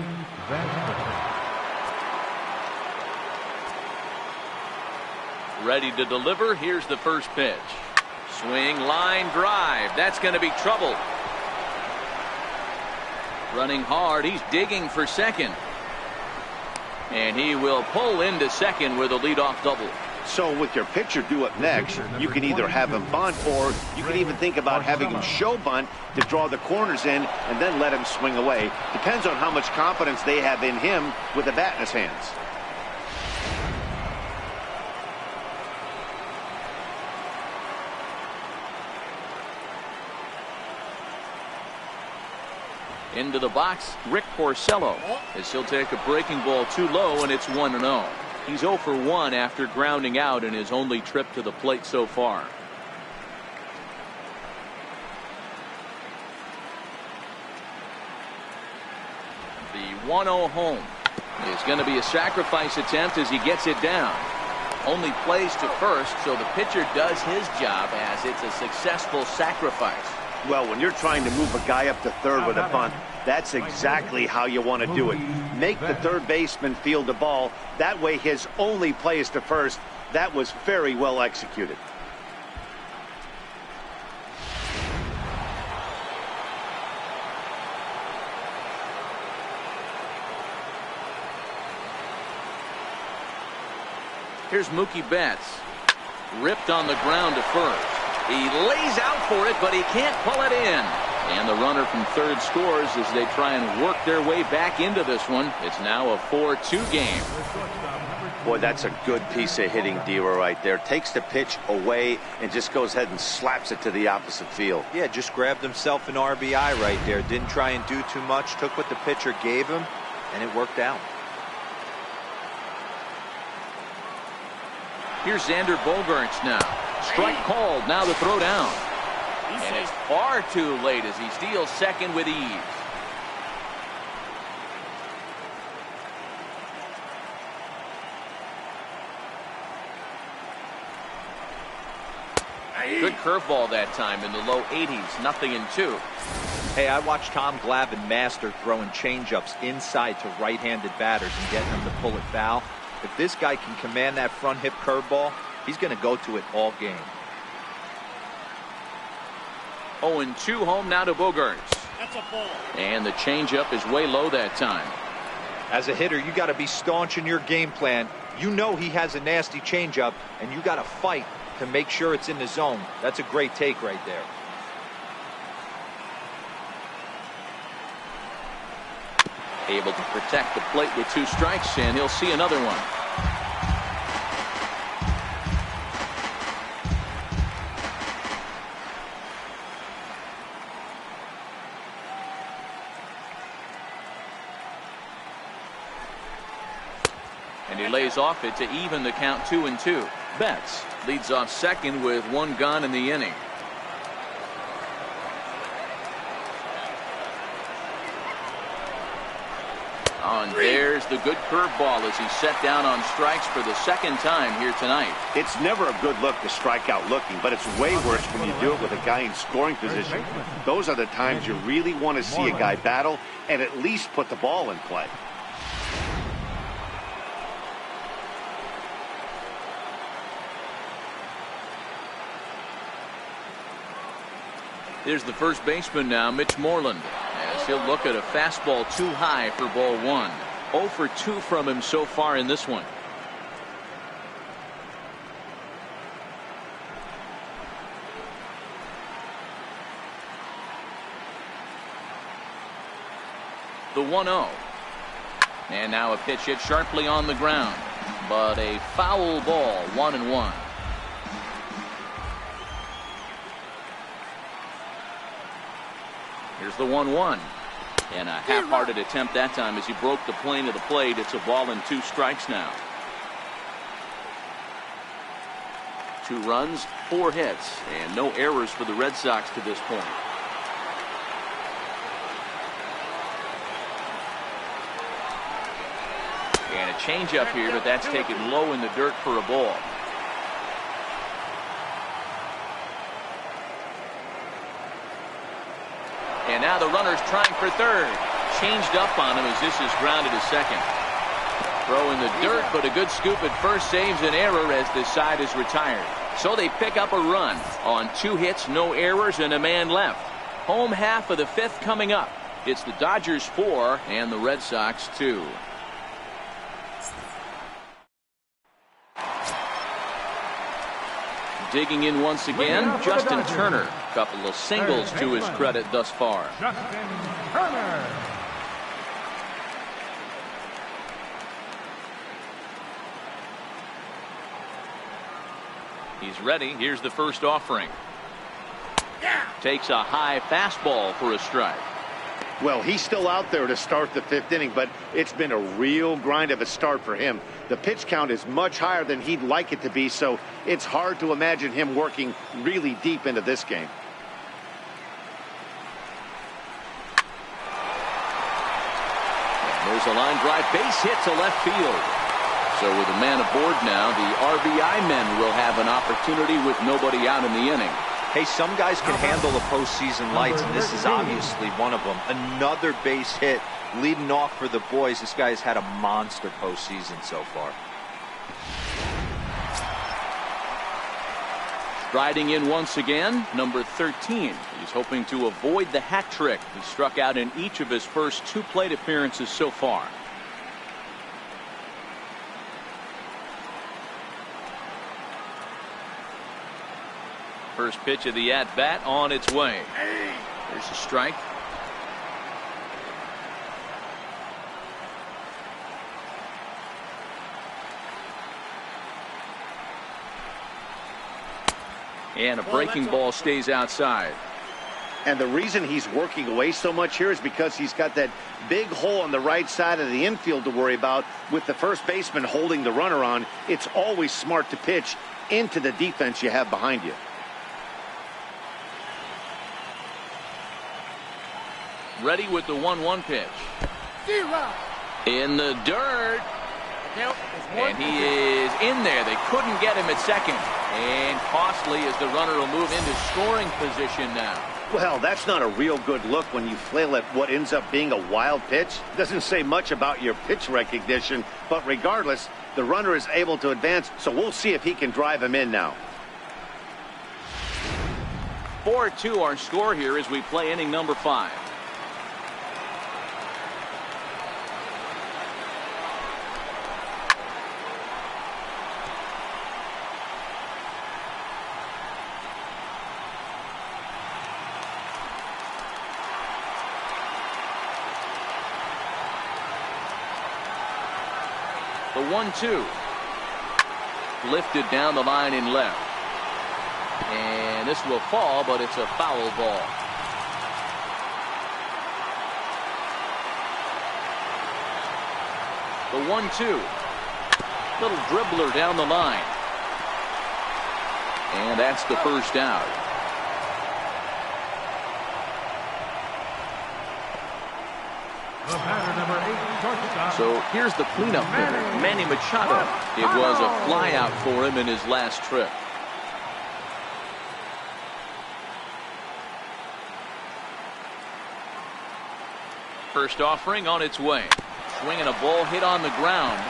Vasquez. Ready to deliver. Here's the first pitch. Swing, line drive. That's going to be trouble. Running hard. He's digging for second. And he will pull into second with a leadoff double. So with your pitcher due up next, you can either have him bunt or you can even think about having him show bunt to draw the corners in and then let him swing away. Depends on how much confidence they have in him with the bat in his hands. Into the box, Rick Porcello, as he'll take a breaking ball too low, and it's 1-0. He's 0 for 1 after grounding out in his only trip to the plate so far. The 1-0 home is going to be a sacrifice attempt as he gets it down. Only plays to first, so the pitcher does his job as it's a successful sacrifice. Well, when you're trying to move a guy up to third with a bunt, that's exactly how you want to do it. Make the third baseman field the ball. That way his only play is to first. That was very well executed. Here's Mookie Betts. Ripped on the ground to first. He lays out for it, but he can't pull it in. And the runner from third scores as they try and work their way back into this one. It's now a 4-2 game. Boy, that's a good piece of hitting, Dero, right there. Takes the pitch away and just goes ahead and slaps it to the opposite field. Yeah, just grabbed himself an RBI right there. Didn't try and do too much. Took what the pitcher gave him, and it worked out. Here's Xander Bogaerts now. Strike called. Now the throw down. And it's far too late as he steals second with ease. Good curveball that time in the low 80s. 0-2. Hey, I watched Tom Glavine master throwing changeups inside to right-handed batters and getting them to pull it foul. If this guy can command that front hip curveball, he's going to go to it all game. 0-2 home now to Bogaerts. That's a ball. And the changeup is way low that time. As a hitter, you got to be staunch in your game plan. You know he has a nasty changeup, and you got to fight to make sure it's in the zone. That's a great take right there. Able to protect the plate with 2 strikes, and he'll see another one. And he lays off it to even the count 2-2. Betts leads off second with 1 gone in the inning. And there's the good curveball as he's set down on strikes for the 2nd time here tonight. It's never a good look to strike out looking, but it's way worse when you do it with a guy in scoring position. Those are the times you really want to see a guy battle and at least put the ball in play. Here's the first baseman now, Mitch Moreland, as he'll look at a fastball too high for ball 1. 0 for 2 from him so far in this one. The 1-0. And now a pitch hit sharply on the ground, but a foul ball. 1-1. Here's the 1-1. And a half-hearted attempt that time as he broke the plane of the plate. It's a ball and 2 strikes now. 2 runs, 4 hits, and no errors for the Red Sox to this point. And a changeup here, but that's taken low in the dirt for a ball. And now the runner's trying for third. Changed up on him as this is grounded to second. Throw in the dirt, but a good scoop at first saves an error as this side is retired. So they pick up a run on 2 hits, no errors, and a man left. Home half of the 5th coming up. It's the Dodgers 4 and the Red Sox 2. Digging in once again, Justin Turner. Couple of singles to his credit thus far. Justin Turner. He's ready. Here's the first offering. Takes a high fastball for a strike. Well, he's still out there to start the 5th inning, but it's been a real grind of a start for him. The pitch count is much higher than he'd like it to be, so it's hard to imagine him working really deep into this game. And there's a line drive base hit to left field. So with a man aboard now, the RBI men will have an opportunity with nobody out in the inning. Hey, some guys can handle the postseason lights, and this is obviously one of them. Another base hit leading off for the boys. This guy's had a monster postseason so far. Striding in once again, number 13. He's hoping to avoid the hat trick. He struck out in each of his first 2 plate appearances so far. First pitch of the at-bat on its way. There's a strike. And a breaking ball stays outside. And the reason he's working away so much here is because he's got that big hole on the right side of the infield to worry about with the first baseman holding the runner on. It's always smart to pitch into the defense you have behind you. Ready with the 1-1 pitch. In the dirt. And he is in there. They couldn't get him at second. And costly as the runner will move into scoring position now. Well, that's not a real good look when you flail at what ends up being a wild pitch. Doesn't say much about your pitch recognition, but regardless, the runner is able to advance, so we'll see if he can drive him in now. 4-2 our score here as we play inning number 5. The 1-2. Lifted down the line in left. And this will fall, but it's a foul ball. The 1-2. Little dribbler down the line. And that's the first out. The batter, number 8, shortstop. So here's the cleanup hitter, Manny Machado. It was a flyout for him in his last trip. First offering on its way. Swinging a ball hit on the ground.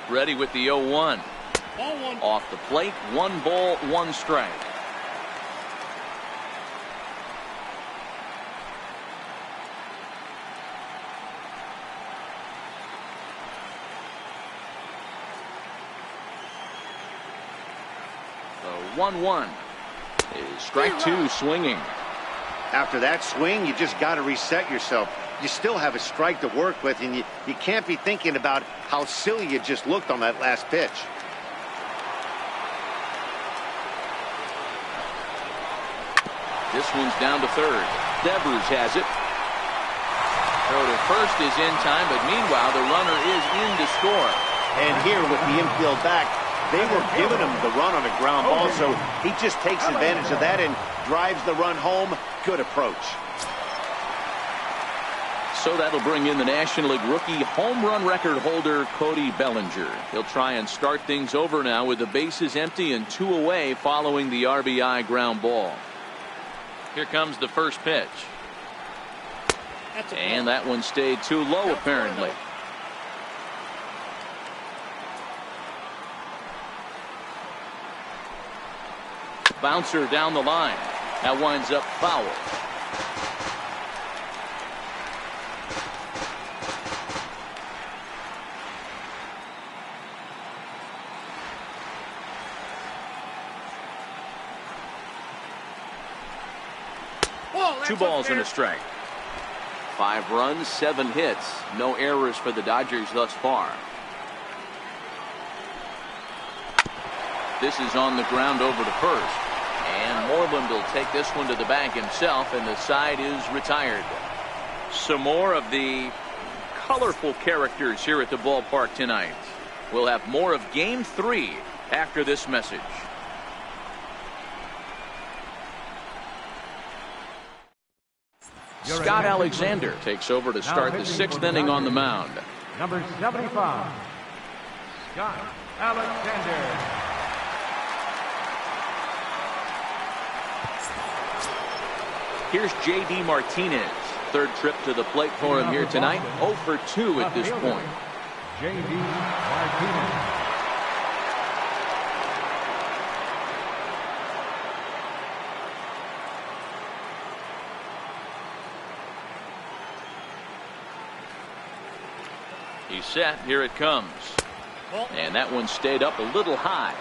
Ready with the 0-1. Off the plate, 1 ball, 1 strike. The 1-1 is strike 2 swinging. After that swing, you just got to reset yourself. You still have a strike to work with, and you can't be thinking about how silly you just looked on that last pitch. This one's down to third. Devers has it. Throw to first is in time, but meanwhile the runner is in to score. And here with the infield back, they were giving him the run on a ground ball, so he just takes advantage of that and drives the run home. Good approach. So that'll bring in the National League rookie home run record holder Cody Bellinger. He'll try and start things over now with the bases empty and 2 away following the RBI ground ball. Here comes the first pitch. And that one stayed too low apparently. Bouncer down the line. That winds up foul. Two balls and a strike. 5 runs, 7 hits. No errors for the Dodgers thus far. This is on the ground over to first. And Moreland will take this one to the bank himself, and the side is retired. Some more of the colorful characters here at the ballpark tonight. We'll have more of Game 3 after this message. Scott Alexander takes over to start the 6th inning on the mound. Number 75, Scott Alexander. Here's J.D. Martinez. 3rd trip to the plate for him here tonight. 0 for 2 at this point. J.D. Martinez. He's set. Here it comes. And that one stayed up a little high.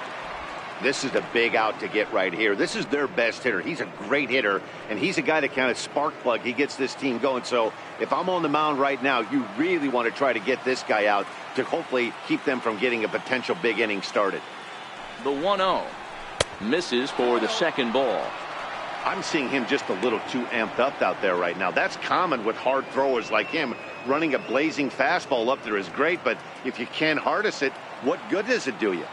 This is a big out to get right here. This is their best hitter. He's a great hitter, and he's a guy that kind of spark plug. He gets this team going. So if I'm on the mound right now, you really want to try to get this guy out to hopefully keep them from getting a potential big inning started. The 1-0 misses for the 2nd ball. I'm seeing him just a little too amped up out there right now. That's common with hard throwers like him. Running a blazing fastball up there is great, but if you can't harness it, what good does it do you?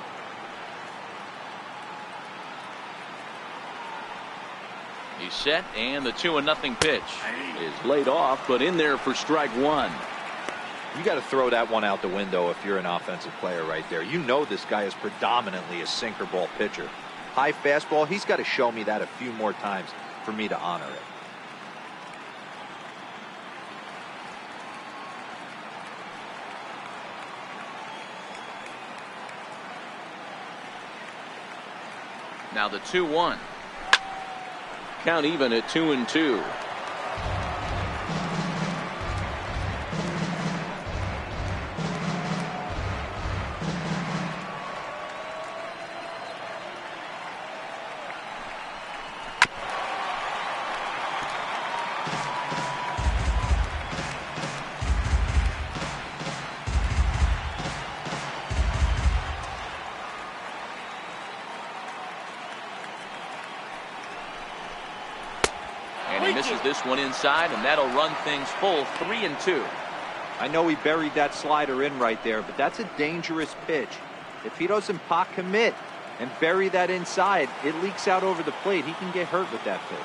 He's set, and the 2-0 pitch is laid off, but in there for strike one. You got to throw that one out the window if you're an offensive player right there. You know this guy is predominantly a sinker ball pitcher. High fastball, he's got to show me that a few more times for me to honor it. Now the 2-1. Count even at 2-2. And he misses this one inside, and that'll run things full 3-2. I know he buried that slider in right there, but that's a dangerous pitch. If he doesn't pot commit and bury that inside, it leaks out over the plate. He can get hurt with that pitch.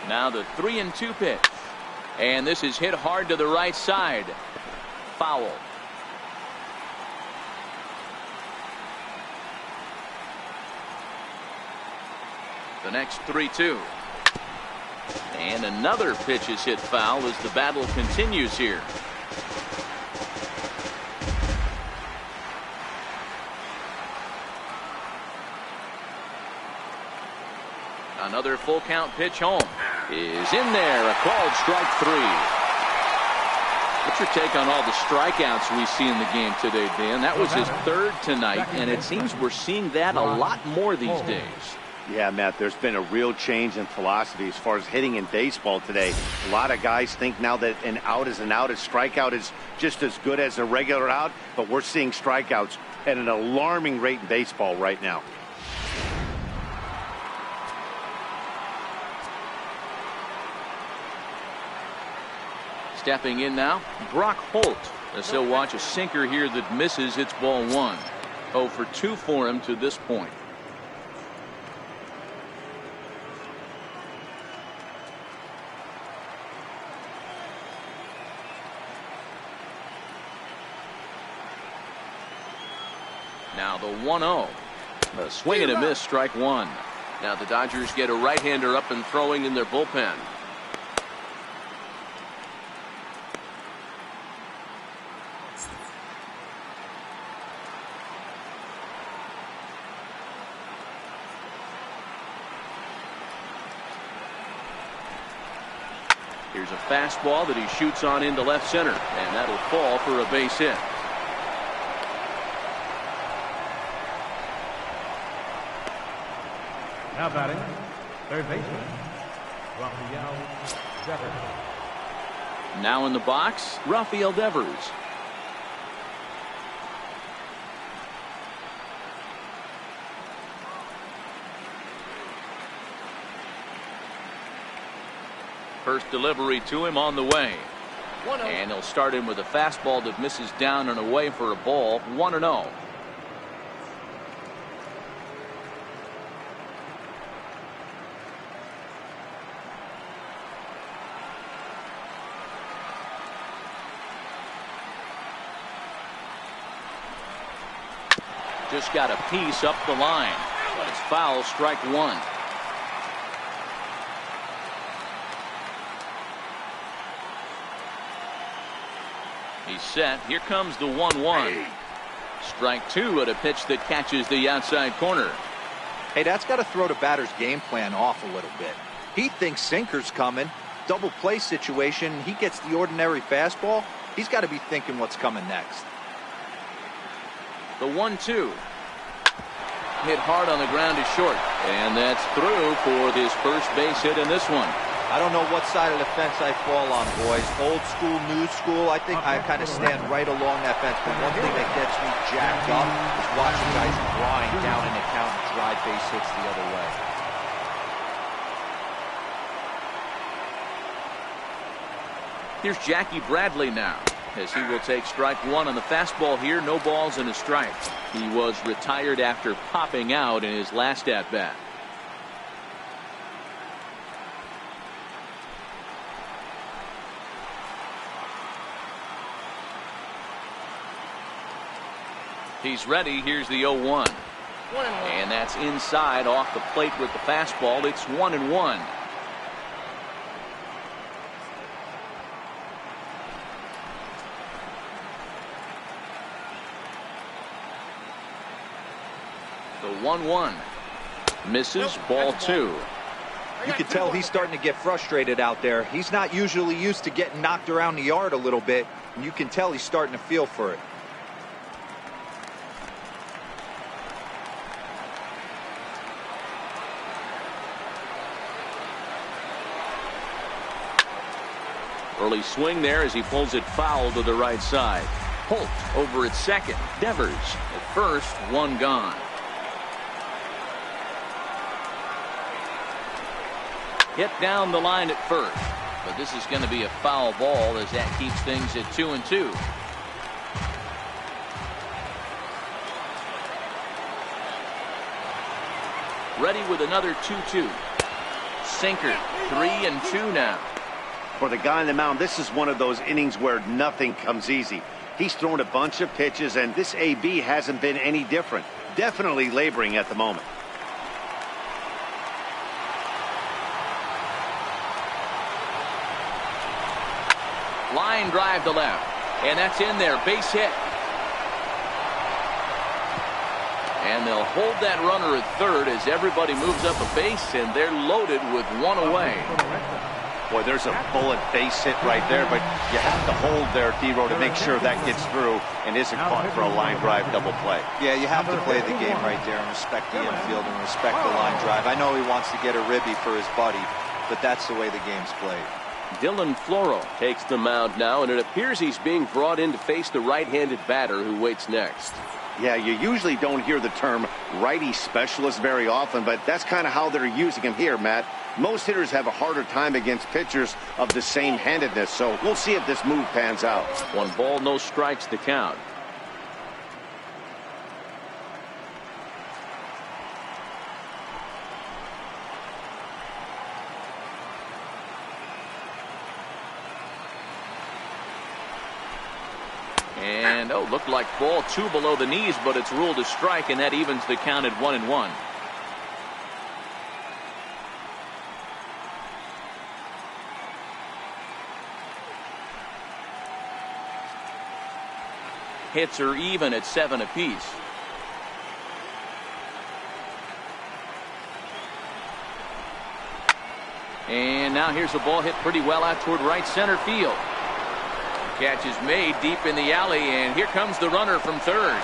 Now the 3-2 pitch. And this is hit hard to the right side. Foul. The next 3-2. And another pitch is hit foul as the battle continues here. Another full count pitch home is in there. A called strike three. What's your take on all the strikeouts we see in the game today, Dan? That was his third tonight, and it seems we're seeing that a lot more these days. Yeah, Matt, there's been a real change in philosophy as far as hitting in baseball today. A lot of guys think now that an out is an out, a strikeout is just as good as a regular out, but we're seeing strikeouts at an alarming rate in baseball right now. Stepping in now, Brock Holt, as he'll watch a sinker here that misses. It's ball one. 0 for 2 for him to this point. Now the 1-0. A swing and a miss, strike one. Now the Dodgers get a right-hander up and throwing in their bullpen. Here's a fastball that he shoots on into left center, and that'll fall for a base hit. Now batting, third baseman, Rafael Devers. Now in the box, Rafael Devers. First delivery to him on the way. And he'll start in with a fastball that misses down and away for a ball. 1-0. Just got a piece up the line, but it's foul, strike one. He's set. Here comes the 1-1. Strike two at a pitch that catches the outside corner. Hey, that's got to throw the batter's game plan off a little bit. He thinks sinker's coming. Double play situation. He gets the ordinary fastball. He's got to be thinking what's coming next. The 1-2. Hit hard on the ground is short. And that's through for his first base hit in this one. I don't know what side of the fence I fall on, boys. Old school, new school. I think I kind of stand right along that fence. But one thing that gets me jacked up is watching guys grind down in the count and drive base hits the other way. Here's Jackie Bradley now. as he will take strike one on the fastball here. No balls and a strike. He was retired after popping out in his last at bat. He's ready. Here's the 0-1. And that's inside off the plate with the fastball. It's 1-1. The 1-1 misses. Ball 2. You can tell he's starting to get frustrated out there. He's not usually used to getting knocked around the yard a little bit, and you can tell he's starting to feel for it. Early swing there as he pulls it foul to the right side. Holt over at second. Devers at first. One gone. Hit down the line at first, but this is going to be a foul ball as that keeps things at 2-2. Ready with another 2-2. Sinker. 3-2 now. For the guy on the mound, this is one of those innings where nothing comes easy. He's thrown a bunch of pitches, and this AB hasn't been any different. Definitely laboring at the moment. Line drive to left, and that's in there. Base hit. And they'll hold that runner at third as everybody moves up a base, and they're loaded with one away. Boy, there's a bullet base hit right there, but you have to hold there, D-Row, to make sure that gets through and isn't caught for a line drive double play. Yeah, you have to play the game right there and respect the infield and respect the line drive. I know he wants to get a ribby for his buddy, but that's the way the game's played. Dylan Floro takes the mound now, and it appears he's being brought in to face the right-handed batter who waits next. Yeah, you usually don't hear the term righty specialist very often, but that's kind of how they're using him here, Matt. Most hitters have a harder time against pitchers of the same handedness, so we'll see if this move pans out. 1 ball, no strikes to count. And looked like ball 2 below the knees, but it's ruled a strike, and that evens the count at 1-1. Hits are even at 7 apiece. And now here's a ball hit pretty well out toward right center field. Catch is made deep in the alley, and here comes the runner from third.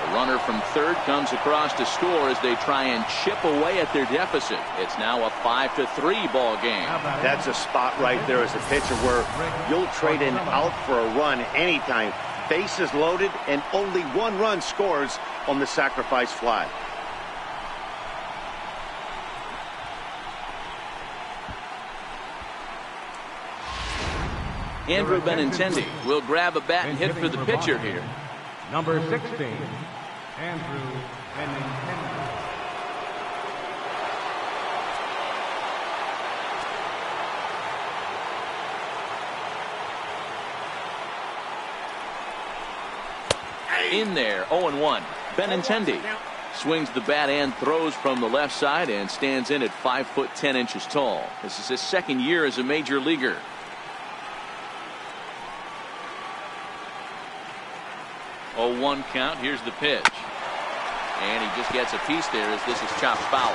The runner from third comes across to score as they try and chip away at their deficit. It's now a 5-3 ball game. That's a spot right there as a pitcher where you'll trade an out for a run anytime. Bases loaded, and only 1 run scores on the sacrifice fly. Andrew Benintendi will grab a bat and hit for the pitcher here. Number 16, Andrew Benintendi. In there, 0-1. Benintendi swings the bat and throws from the left side and stands in at 5'10" tall. This is his second year as a major leaguer. Oh, 1 count. Here's the pitch. And he just gets a piece there as this is chopped foul.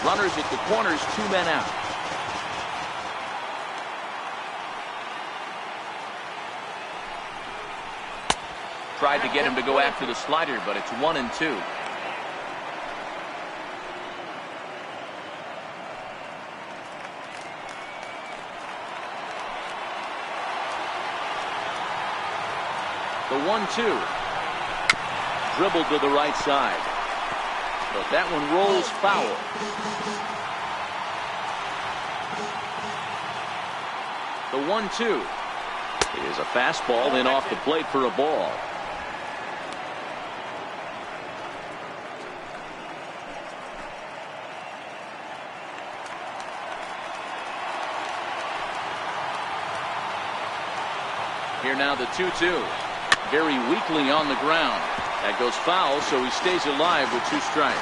Runners at the corners, 2 men out. Tried to get him to go after the slider, but it's 1-2. The 1-2. Dribbled to the right side. But that one rolls foul. The 1-2. It is a fastball in off the plate for a ball. Here now the 2-2. Very weakly on the ground. That goes foul, so he stays alive with 2 strikes.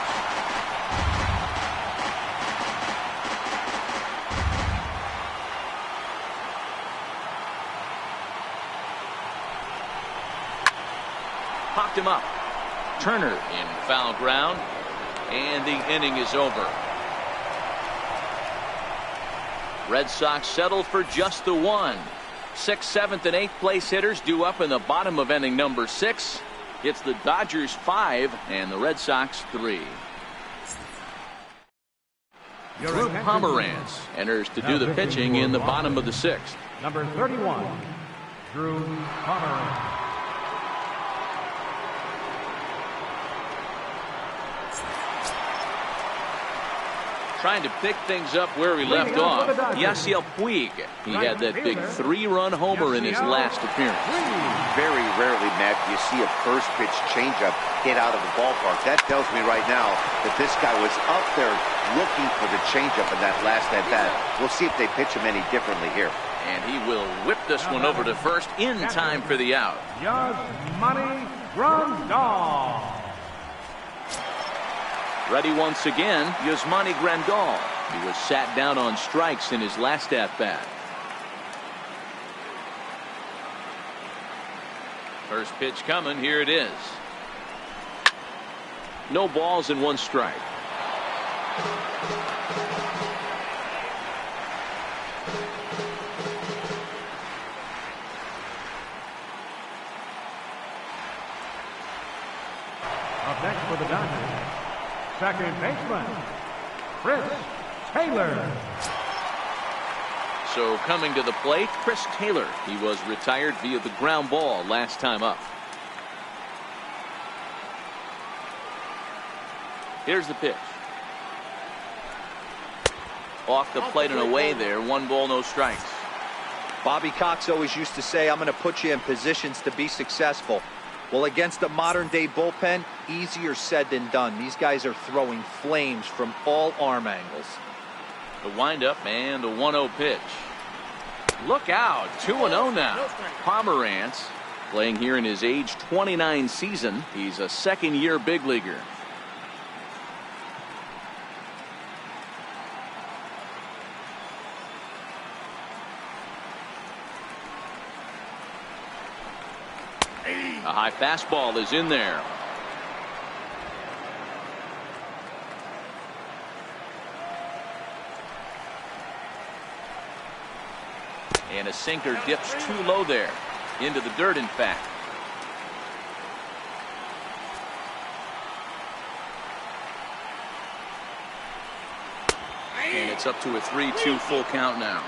Popped him up. Turner in foul ground, and the inning is over. Red Sox settle for just the 1. 6th, 7th, and 8th place hitters due up in the bottom of inning number 6. It's the Dodgers 5 and the Red Sox 3. Drew Pomeranz enters to do the pitching in the bottom of the 6th. Number 31, Drew Pomeranz. Trying to pick things up where he left off. Yasiel Puig. He had that big 3-run homer in his last appearance. Very rarely, Matt, do you see a first pitch changeup hit out of the ballpark. That tells me right now that this guy was up there looking for the changeup in that last at bat. We'll see if they pitch him any differently here. And he will whip this one over to first in time for the out. Yasmani Grandal. Ready once again, Yasmani Grandal. He was sat down on strikes in his last at-bat. First pitch coming. Here it is. No balls and 1 strike. Up next for the Dodgers, second baseman, Chris Taylor. So coming to the plate, Chris Taylor. He was retired via the ground ball last time up. Here's the pitch. Off the plate and away there. 1 ball, no strikes. Bobby Cox always used to say, I'm going to put you in positions to be successful. Well, against a modern-day bullpen, easier said than done. These guys are throwing flames from all arm angles. The windup and the 1-0 pitch. Look out. 2-0 now. Pomeranz playing here in his age 29 season. He's a second-year big leaguer. A high fastball is in there. And a sinker dips too low there. Into the dirt, in fact. And it's up to a 3-2 full count now.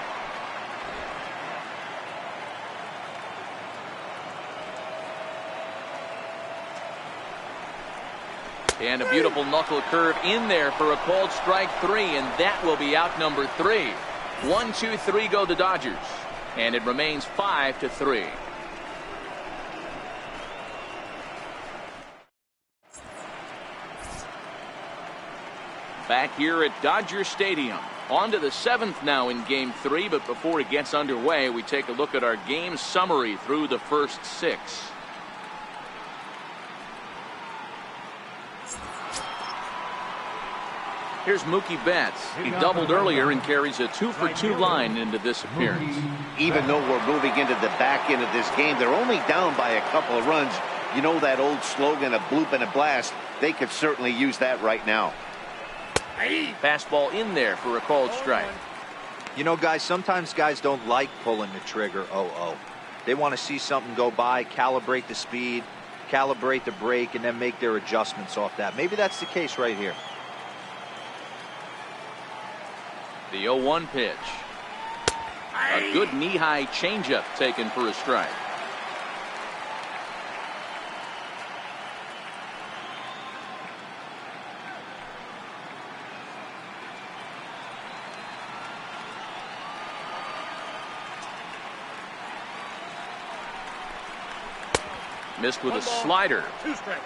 And a beautiful knuckle curve in there for a called strike 3, and that will be out number 3. 1, 2, 3 go the Dodgers, and it remains 5-3. Back here at Dodger Stadium. On to the 7th now in Game 3, but before it gets underway, we take a look at our game summary through the first 6. Here's Mookie Betts. He doubled earlier and carries a 2-for-2 line into this appearance. Even though we're moving into the back end of this game, they're only down by a couple of runs. You know that old slogan, a bloop and a blast. They could certainly use that right now. Fastball in there for a called strike. You know, guys, sometimes guys don't like pulling the trigger 0-0. They want to see something go by, calibrate the speed, calibrate the brake, and then make their adjustments off that. Maybe that's the case right here. The 0-1 pitch. A good knee-high changeup taken for a strike. Missed with a slider. 2 strikes.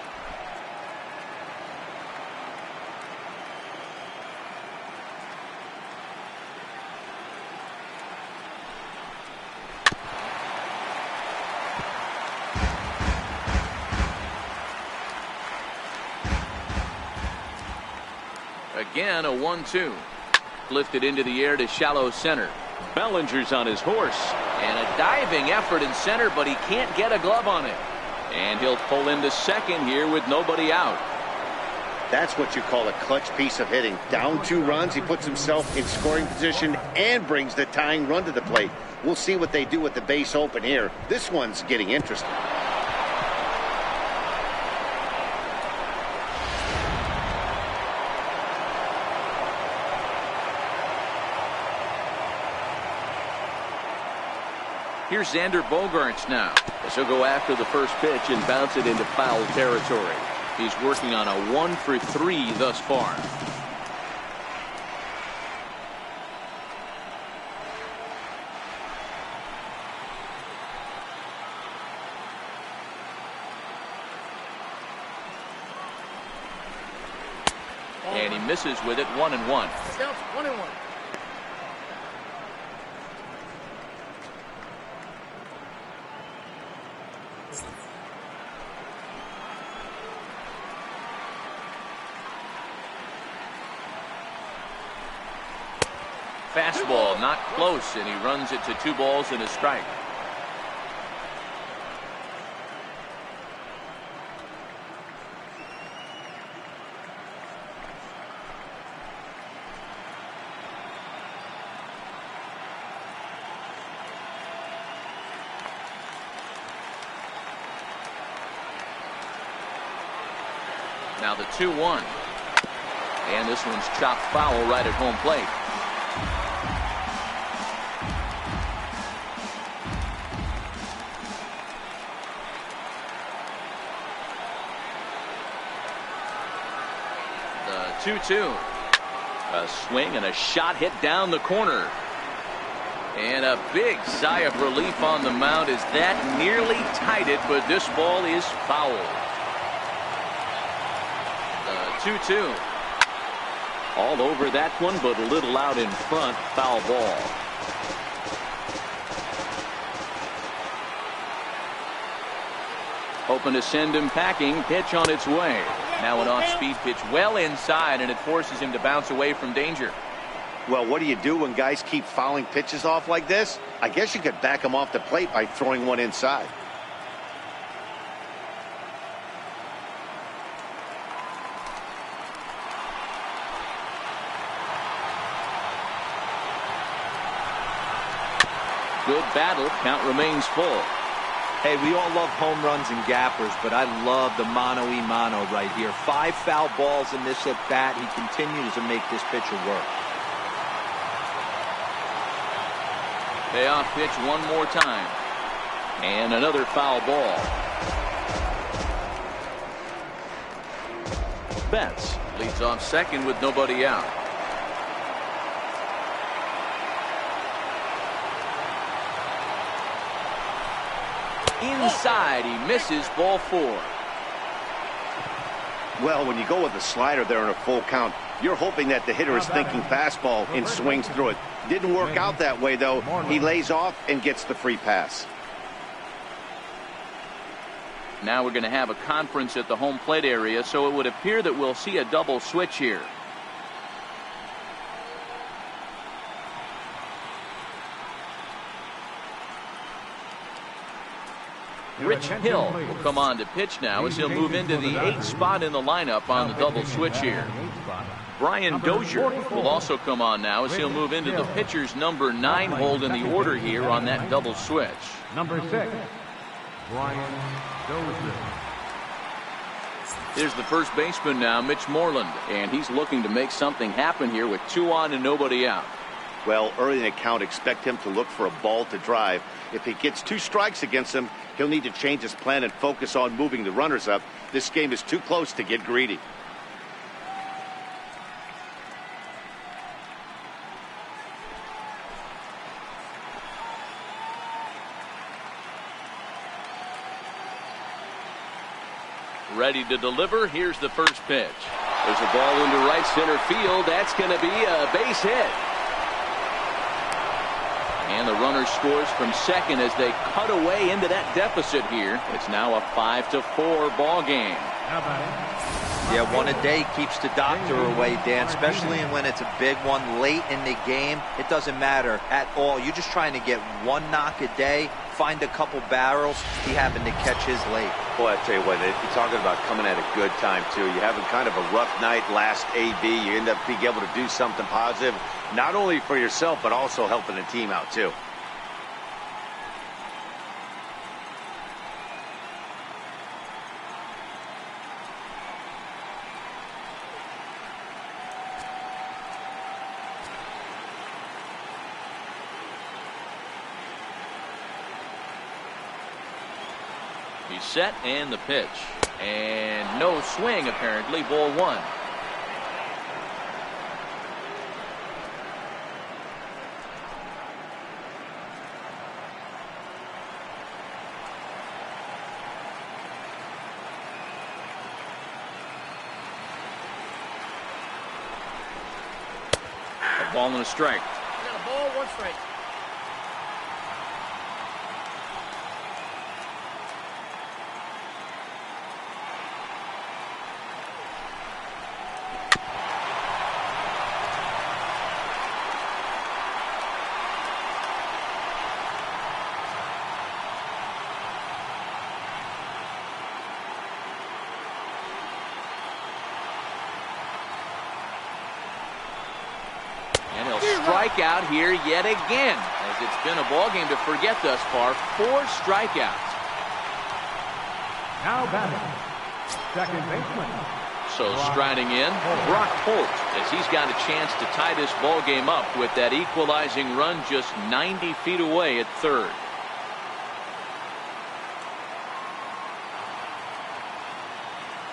Again, a 1-2. Lifted into the air to shallow center. Bellinger's on his horse. And a diving effort in center, but he can't get a glove on it. And he'll pull into second here with nobody out. That's what you call a clutch piece of hitting. Down 2 runs, he puts himself in scoring position and brings the tying run to the plate. We'll see what they do with the base open here. This one's getting interesting. Here's Xander Bogaerts now. As he'll go after the first pitch and bounce it into foul territory. He's working on a 1 for 3 thus far. And he misses with it. 1-1. Counts 1-1. Fastball not close, and he runs it to 2 balls and a strike. Now the 2-1. And this one's chopped foul right at home plate. The 2-2. A swing and a shot hit down the corner. And a big sigh of relief on the mound as that nearly tied it, but this ball is foul. The 2-2. All over that one, but a little out in front. Foul ball. Hoping to send him packing. Pitch on its way. Now an off-speed pitch well inside, and it forces him to bounce away from danger. Well, what do you do when guys keep fouling pitches off like this? I guess you could back them off the plate by throwing one inside. Good battle. Count remains full. Hey, we all love home runs and gappers, but I love the mano-y-mano right here. 5 foul balls in this at-bat. He continues to make this pitcher work. Payoff pitch one more time. And another foul ball. Betts leads off second with nobody out. Inside, he misses. Ball 4. Well, when you go with a slider there in a full count, you're hoping that the hitter is thinking fastball and swings through it. Didn't work out that way, though. He lays off and gets the free pass. Now we're going to have a conference at the home plate area, so it would appear that we'll see a double switch here. Rich Hill will come on to pitch now as he'll move into the 8th spot in the lineup on the double switch here. Brian Dozier will also come on now as he'll move into the pitcher's number 9 hold in the order here on that double switch. Number 6, Brian Dozier. Here's the first baseman now, Mitch Moreland, and he's looking to make something happen here with 2 on and nobody out. Well, early in the count, expect him to look for a ball to drive. If he gets 2 strikes against him, he'll need to change his plan and focus on moving the runners up. This game is too close to get greedy. Ready to deliver. Here's the first pitch. There's a ball into right center field. That's going to be a base hit. And the runner scores from second as they cut away into that deficit here. It's now a 5-4 ball game. Yeah, one a day keeps the doctor away, Dan, especially when it's a big one late in the game. It doesn't matter at all. You're just trying to get one knock a day, find a couple barrels. He happened to catch his late. Boy, I tell you what, you're talking about coming at a good time, too. You're having kind of a rough night last AB. You end up being able to do something positive, not only for yourself, but also helping the team out, too. He's set and the pitch. And no swing apparently. Ball one. A ball and a strike. You got a ball, one strike. And he'll strike out here yet again, as it's been a ball game to forget thus far. 4 strikeouts. Now batting, second baseman. So striding in, Brock Holt, as he's got a chance to tie this ball game up with that equalizing run just 90 feet away at third.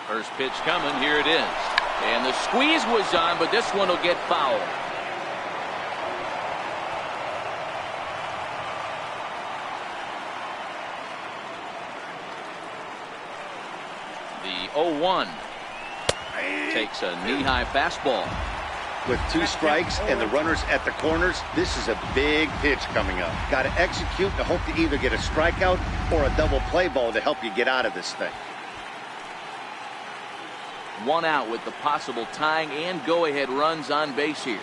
First pitch coming, here it is. And the squeeze was on, but this one will get fouled. The 0-1 takes a knee-high fastball. With 2 strikes and the runners at the corners, this is a big pitch coming up. Got to execute to hope to either get a strikeout or a double play ball to help you get out of this thing. 1 out with the possible tying and go-ahead runs on base here.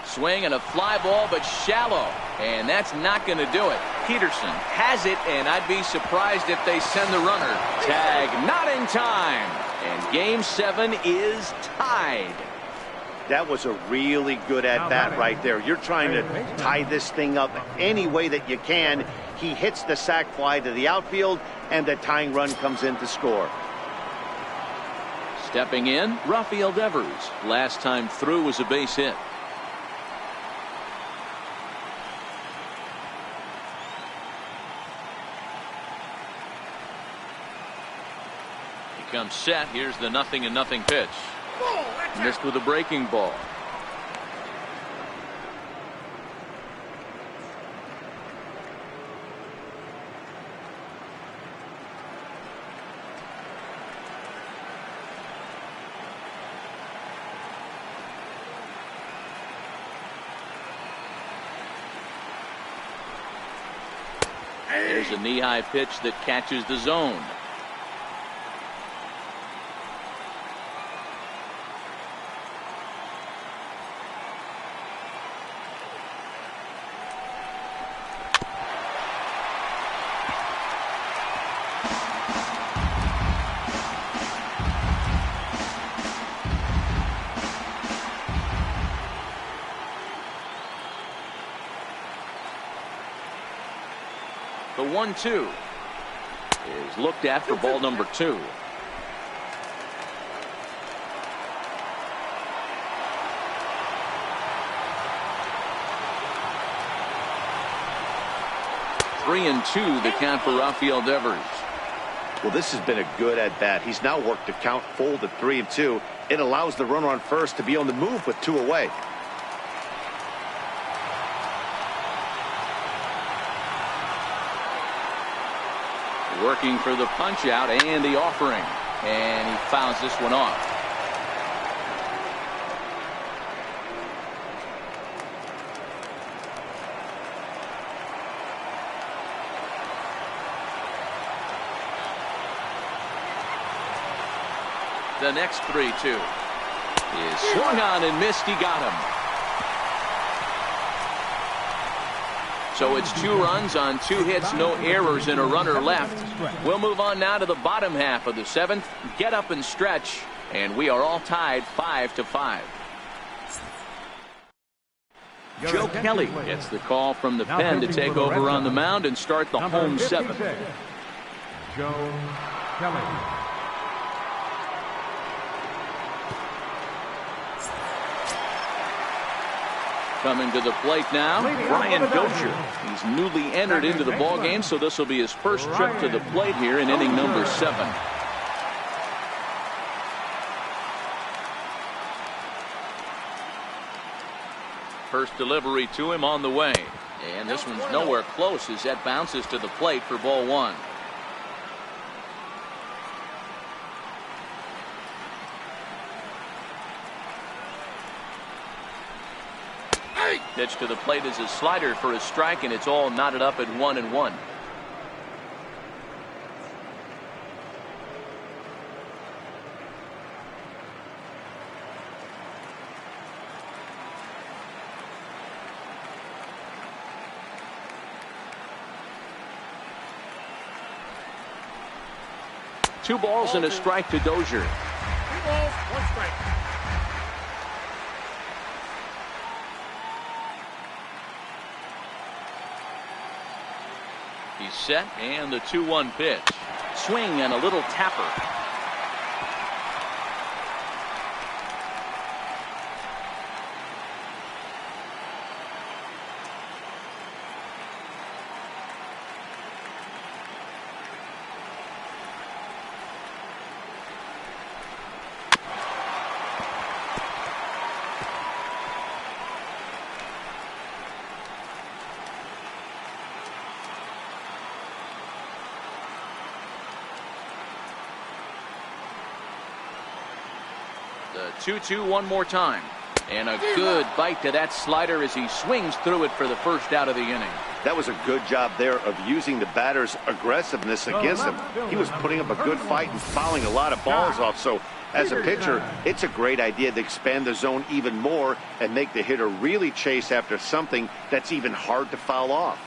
Swing and a fly ball, but shallow. And that's not going to do it. Peterson has it, and I'd be surprised if they send the runner. Tag not in time. And game 7 is tied. That was a really good at-bat right there. You're trying to tie this thing up any way that you can. He hits the sac fly to the outfield, and the tying run comes in to score. Stepping in, Rafael Devers. Last time through was a base hit. He comes set. Here's the 0-0 pitch. Missed with a breaking ball. There's a knee-high pitch that catches the zone. The 1-2 is looked at for ball number 2. Three and 2 the count for Rafael Devers. Well, this has been a good at-bat. He's now worked the count full to 3-2. It allows the runner on first to be on the move with 2 away. Working for the punch out and the offering. And he fouls this one off. The next 3-2 is swung on and missed. He got him. So it's 2 runs on 2 hits, no errors, and a runner left. We'll move on now to the bottom half of the 7th. Get up and stretch, and we are all tied 5-5. Joe Kelly gets the call from the pen to take over on the mound and start the home 7th. Joe Kelly. Coming to the plate now, Brian Dozier. He's newly entered into the ballgame, so this will be his first trip to the plate here in inning number 7. First delivery to him on the way. And this one's nowhere close as that bounces to the plate for ball 1. Pitch to the plate is a slider for a strike, and it's all knotted up at 1-1. Two balls and a strike to Dozier. 2 balls, 1 strike. He's set, and the 2-1 pitch. Swing and a little tapper. The 2-2 one more time. And a good bite to that slider as he swings through it for the first out of the inning. That was a good job there of using the batter's aggressiveness against him. He was putting up a good fight and fouling a lot of balls off. So as a pitcher, it's a great idea to expand the zone even more and make the hitter really chase after something that's even hard to foul off.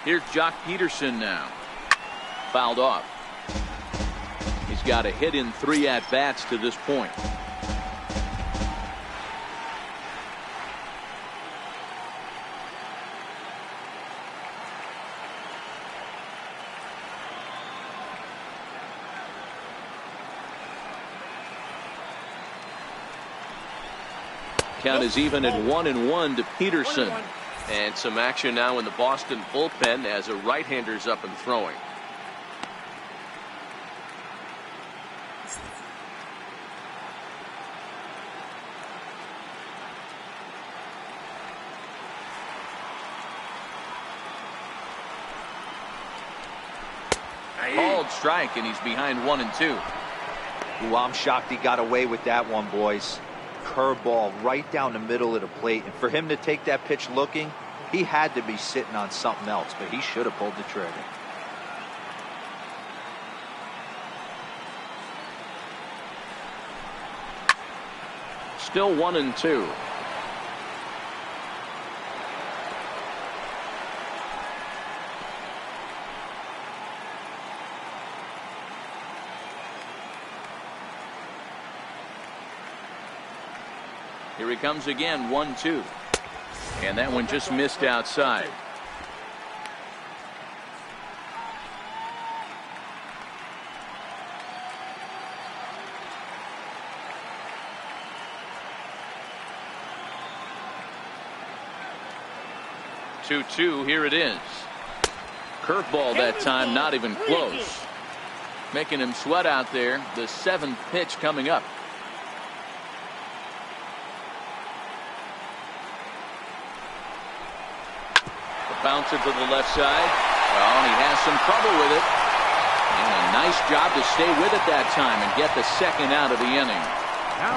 Here's Jock Peterson now. Fouled off. He's got a hit in 3 at-bats to this point. Count is even at 1-1 to Peterson. And some action now in the Boston bullpen as a right-hander's up and throwing. Called strike, and he's behind 1-2. Ooh, I'm shocked he got away with that one, boys. Curveball right down the middle of the plate, and for him to take that pitch looking, he had to be sitting on something else, but he should have pulled the trigger. Still 1-2. Here he comes again, 1-2. And that one just missed outside. Two-two, here it is. Curveball that time, not even close. Making him sweat out there. The 7th pitch coming up. bouncer to the left side. Well, and he has some trouble with it. And a nice job to stay with it that time and get the second out of the inning.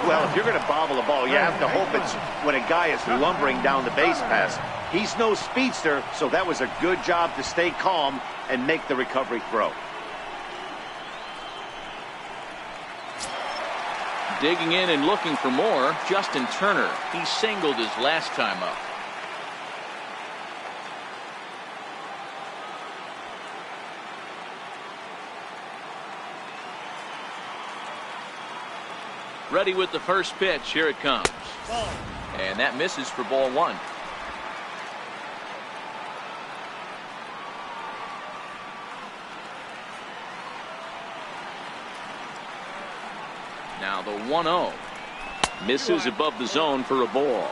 Well, if you're going to bobble the ball, you have to hope it's when a guy is lumbering down the base pass. He's no speedster, so that was a good job to stay calm and make the recovery throw. Digging in and looking for more, Justin Turner. He singled his last time up. Ready with the first pitch. Here it comes. And that misses for ball one. Now the 1-0. Misses above the zone for a ball.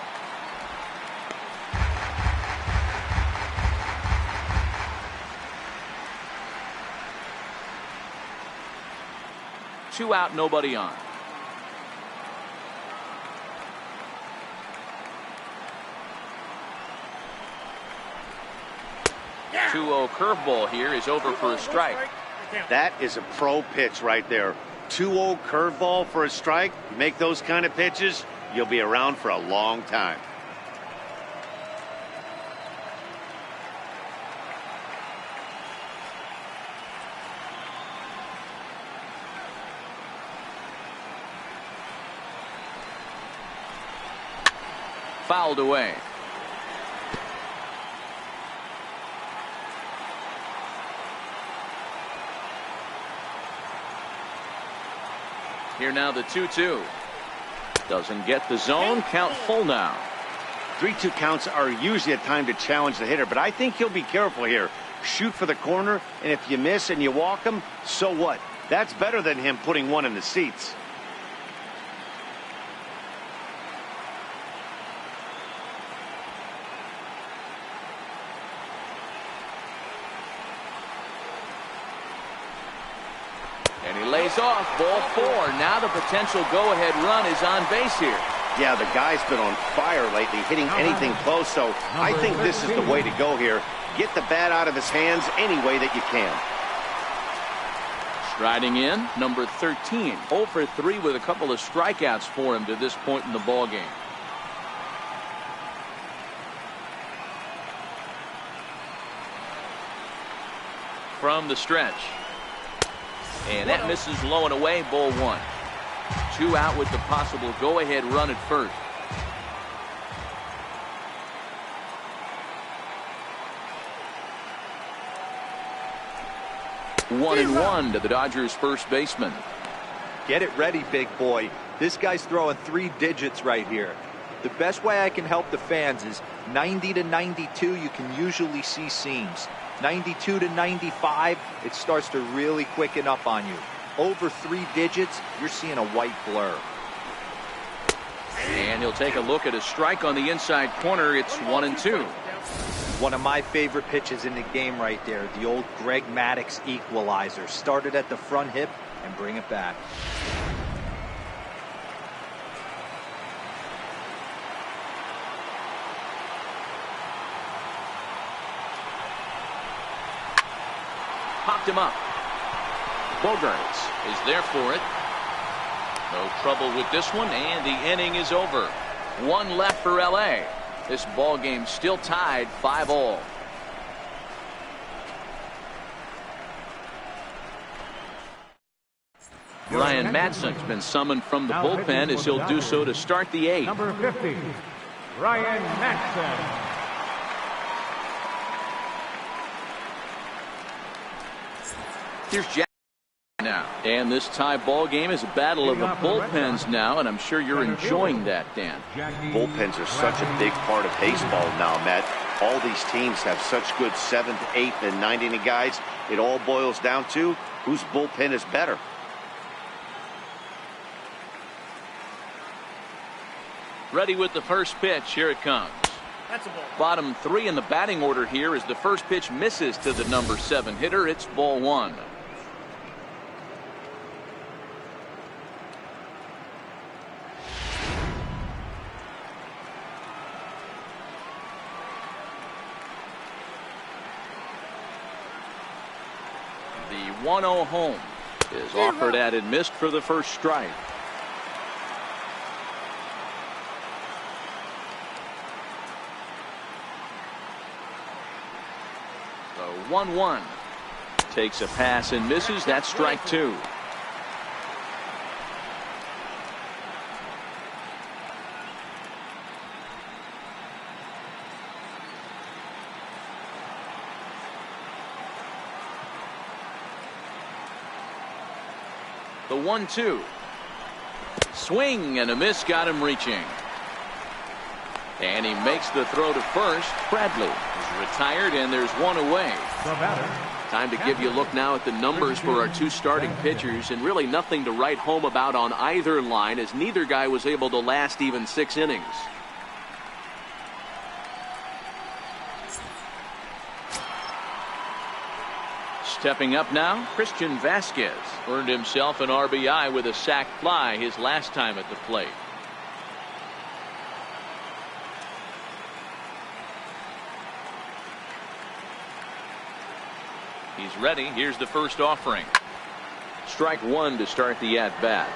Two out, nobody on. 2-0 curveball here is over for a strike. That is a pro pitch right there. 2-0 curveball for a strike. You make those kind of pitches, you'll be around for a long time. Fouled away. Here now the 2-2. Doesn't get the zone. Count full now. 3-2 counts are usually a time to challenge the hitter, but I think he'll be careful here. Shoot for the corner, and if you miss and you walk him, so what? That's better than him putting one in the seats. And he lays off. Ball four. Now the potential go-ahead run is on base here. Yeah, the guy's been on fire lately, hitting anything close, so I think this is the way to go here. Get the bat out of his hands any way that you can. Striding in, number 13. 0 for 3 with a couple of strikeouts for him to this point in the ballgame. From the stretch. And that misses low and away, ball one. 2 out with the possible go-ahead run at first. One and one to the Dodgers first baseman. Get it ready, big boy. This guy's throwing 3 digits right here. The best way I can help the fans is 90 to 92, you can usually see seams. 92 to 95, it starts to really quicken up on you. Over 3 digits, you're seeing a white blur. And he'll take a look at a strike on the inside corner. It's 1-2. One of my favorite pitches in the game right there, the old Greg Maddux equalizer. Started at the front hip and bring it back. Popped him up. Bogarts is there for it. No trouble with this one, and the inning is over. 1 left for LA. This ball game still tied 5-all. Ryan Madsen's been summoned from the bullpen as he'll do so to start the 8th. Number 50, Ryan Madsen. Here's Jack now. And this tie ball game is a battle of the bullpens now, and I'm sure you're enjoying that, Dan. Bullpens are such a big part of baseball now, Matt. All these teams have such good 7th, 8th, and 9th inning guys. It all boils down to whose bullpen is better. Ready with the first pitch. Here it comes. That's a ball. Bottom 3 in the batting order here as the first pitch misses to the number 7 hitter. It's ball 1. 1-0 home is offered at and missed for the first strike. The 1-1 takes a pass and misses. That's strike two. The 1-2. Swing and a miss, got him reaching. And he makes the throw to first. Bradley is retired, and there's one away. Time to give you a look now at the numbers for our two starting pitchers, and really nothing to write home about on either line, as neither guy was able to last even 6 innings. Stepping up now, Christian Vasquez earned himself an RBI with a sac fly his last time at the plate. He's ready. Here's the first offering. Strike one to start the at-bat.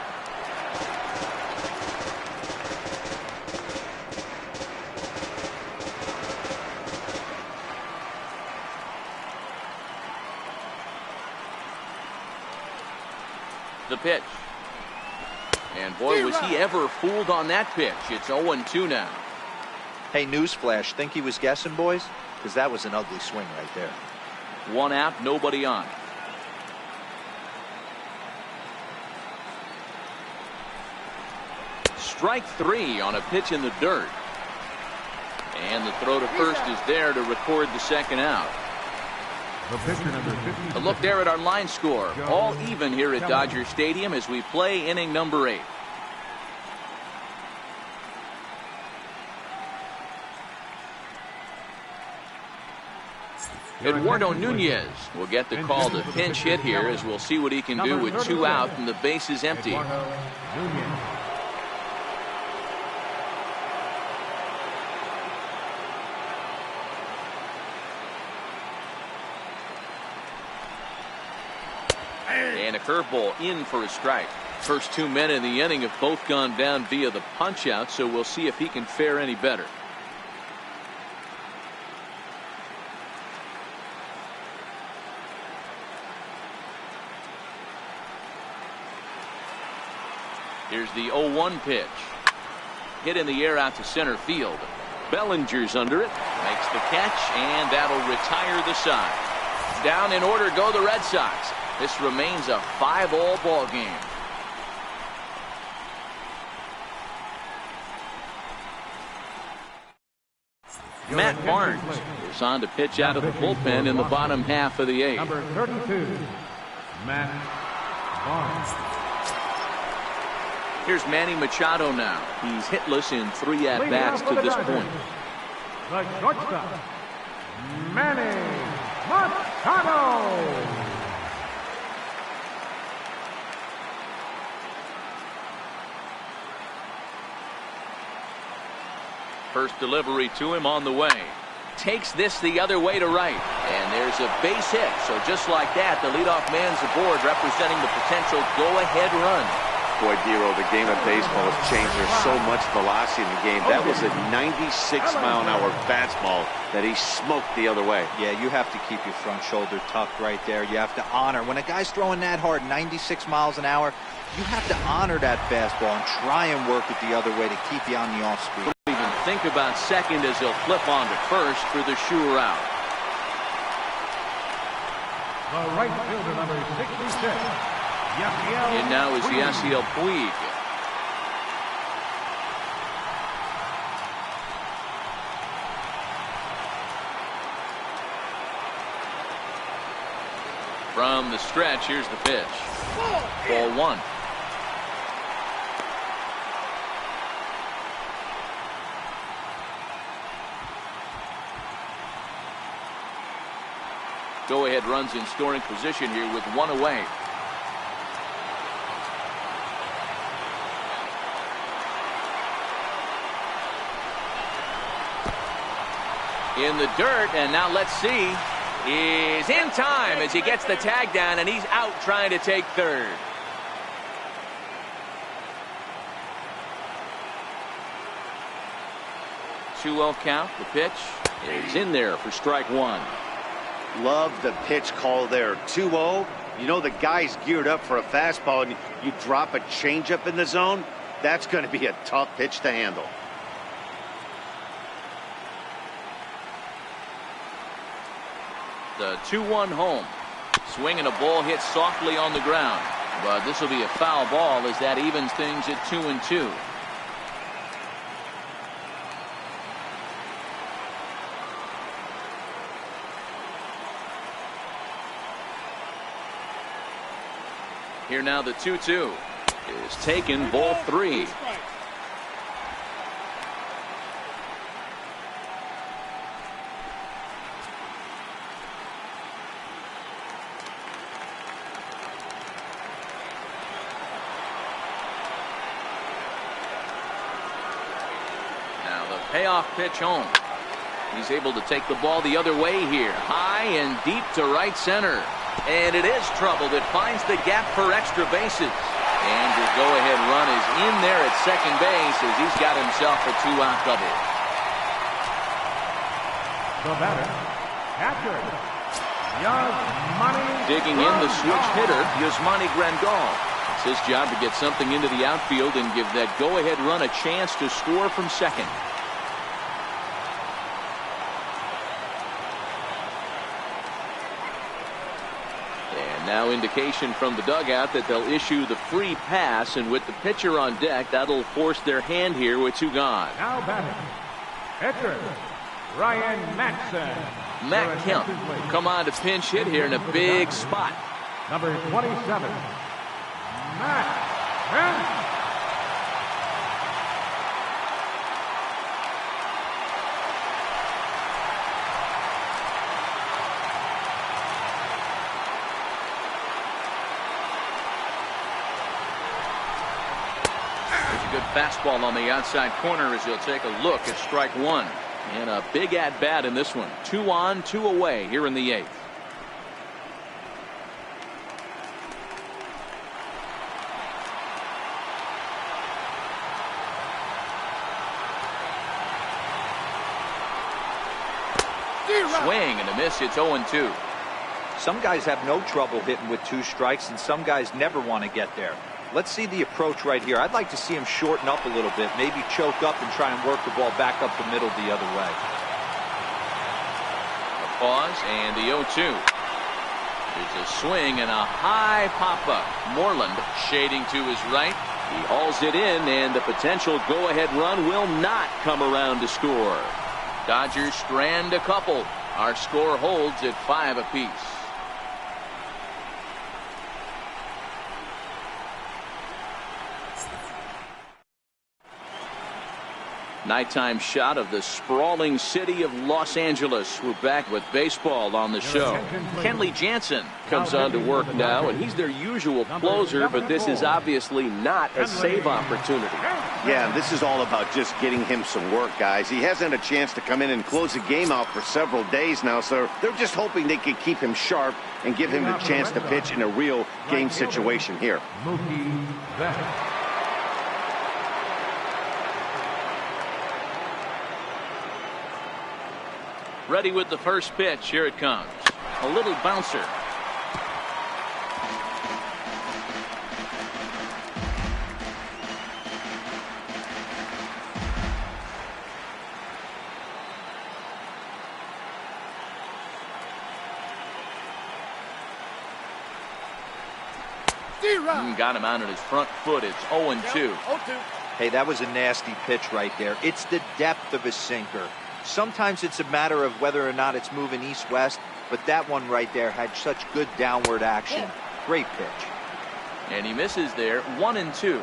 The pitch. And boy, was he ever fooled on that pitch. It's 0-2 now. Hey, newsflash, think he was guessing, boys? Because that was an ugly swing right there. One out, nobody on. Strike three on a pitch in the dirt. And the throw to first is there to record the second out. A look there at our line score. All even here at Dodger Stadium as we play inning number 8. Eduardo Nunez will get the call to pinch hit here, as we'll see what he can do with 2 out and the base is empty. And a curveball in for a strike. First 2 men in the inning have both gone down via the punch out, so we'll see if he can fare any better. Here's the 0-1 pitch. Hit in the air out to center field. Bellinger's under it. Makes the catch, and that'll retire the side. Down in order go the Red Sox. This remains a 5-all ball game. Matt Barnes is on to pitch out of the bullpen in the bottom half of the 8th. Number 32, Matt Barnes. Here's Manny Machado now. He's hitless in 3 at-bats to this point. The shortstop, Manny Machado. First delivery to him on the way. Takes this the other way to right. And there's a base hit. So just like that, the leadoff man's aboard, representing the potential go-ahead run. Boy, Dero, the game of baseball has changed. There's so much velocity in the game. That was a 96-mile-an-hour fastball that he smoked the other way. Yeah, you have to keep your front shoulder tucked right there. You have to honor. When a guy's throwing that hard, 96 miles an hour, you have to honor that fastball and try and work it the other way to keep you on the off speed. Don't even think about second as he'll flip on to first for the sure out. The right fielder, number 66. And now is Yasiel Puig. From the stretch, here's the pitch. Ball 1. Go-ahead runs in scoring position here with 1 away. In the dirt, and now let's see. is in time as he gets the tag down, and he's out trying to take third. Two-0 count. The pitch is in there for strike one. Love the pitch call there. 2-0. You know the guy's geared up for a fastball, and you drop a changeup in the zone. That's going to be a tough pitch to handle. The 2-1 home. Swing and a ball hit softly on the ground. But this will be a foul ball as that evens things at 2-2. Here now the 2-2 is taken, ball 3. Now the payoff pitch home. He's able to take the ball the other way here, high and deep to right center. And it is trouble that finds the gap for extra bases. And your go-ahead run is in there at second base as he's got himself a 2-out double. The batter, catcher, Yasmani. Digging in the switch hitter, Yasmani Grandal. It's his job to get something into the outfield and give that go-ahead run a chance to score from second. Now indication from the dugout that they'll issue the free pass, and with the pitcher on deck, that'll force their hand here with 2 gone. Now batting, pitcher, Ryan Matson. Matt Kemp will come on to pinch hit here in a big spot. Number 27, Matt Kemp. Good fastball on the outside corner as he'll take a look at strike one. And a big at-bat in this one. 2 on, 2 away here in the 8th. Swing and a miss. It's 0-2. Some guys have no trouble hitting with 2 strikes, and some guys never want to get there. Let's see the approach right here. I'd like to see him shorten up a little bit, maybe choke up and try and work the ball back up the middle the other way. A pause and the 0-2. There's a swing and a high pop-up. Moreland shading to his right. He hauls it in, and the potential go-ahead run will not come around to score. Dodgers strand a couple. Our score holds at 5 apiece. Nighttime shot of the sprawling city of Los Angeles. We're back with baseball on the show. Kenley Jansen comes on to work now, and he's their usual closer, but this is obviously not a save opportunity. Yeah, this is all about just getting him some work, guys. He hasn't had a chance to come in and close the game out for several days now, so they're just hoping they can keep him sharp and give him the chance to pitch in a real game situation here. Mookie Betts. Ready with the first pitch. Here it comes. A little bouncer. Got him out on his front foot. It's 0-2. Hey, that was a nasty pitch right there. It's the depth of his sinker. Sometimes it's a matter of whether or not it's moving east-west, but that one right there had such good downward action. Great pitch. And he misses there. 1-2.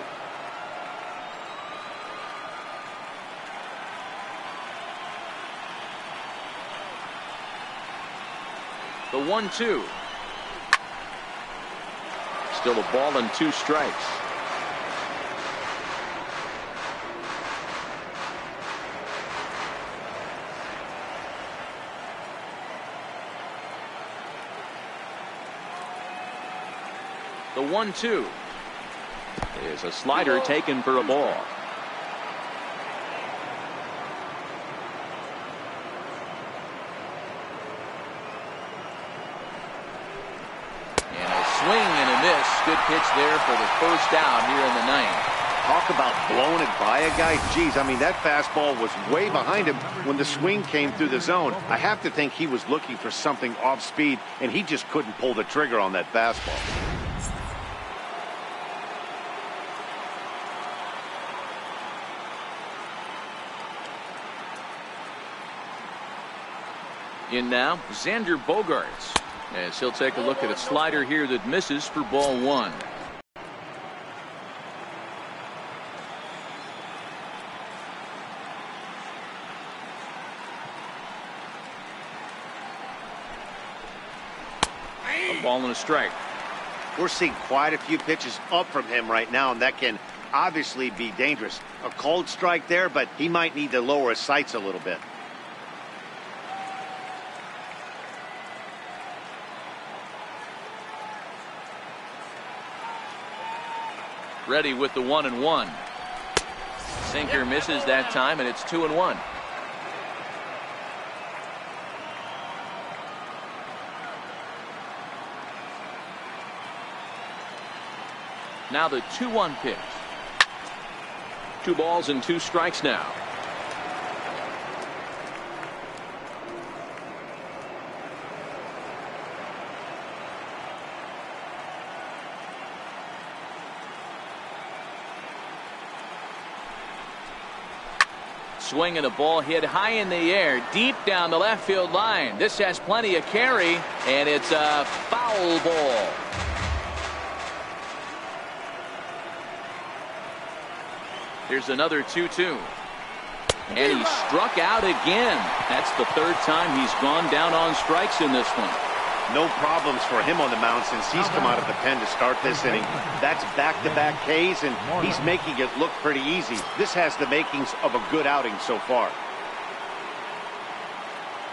The 1-2. Still a ball and 2 strikes. 1-2. Is a slider taken for a ball. And a swing and a miss. Good pitch there for the first out here in the ninth. Talk about blowing it by a guy. Geez, I mean, that fastball was way behind him when the swing came through the zone. I have to think he was looking for something off speed, and he just couldn't pull the trigger on that fastball. In now, Xander Bogaerts, as he'll take a look at a slider here that misses for ball one. A ball and a strike. We're seeing quite a few pitches up from him right now, and that can obviously be dangerous. A cold strike there, but he might need to lower his sights a little bit. Ready with the 1-1. Sinker misses that time, and it's 2-1. Now the 2-1 pitch. 2 balls and 2 strikes now. Swing and a ball hit high in the air, deep down the left field line. This has plenty of carry, and it's a foul ball. Here's another 2-2. And he struck out again. That's the 3rd time he's gone down on strikes in this one. No problems for him on the mound since he's come out of the pen to start this inning. That's back-to-back Ks, and he's making it look pretty easy. This has the makings of a good outing so far.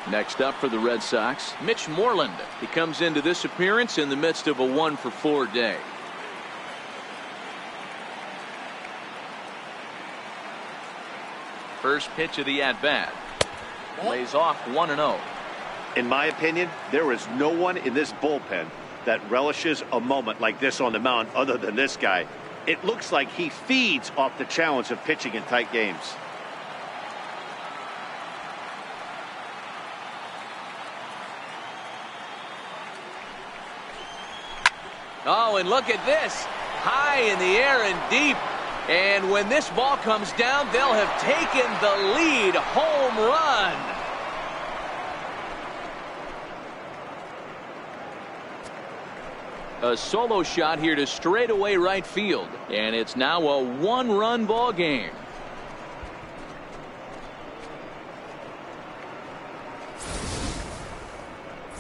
Next up for the Red Sox, Mitch Moreland. He comes into this appearance in the midst of a 1-for-4 day. First pitch of the at-bat. Lays off 1-0. In my opinion, there is no one in this bullpen that relishes a moment like this on the mound other than this guy. It looks like he feeds off the challenge of pitching in tight games. Oh, and look at this. High in the air and deep. And when this ball comes down, they'll have taken the lead. Home run. A solo shot here to straightaway right field. And it's now a 1-run ball game.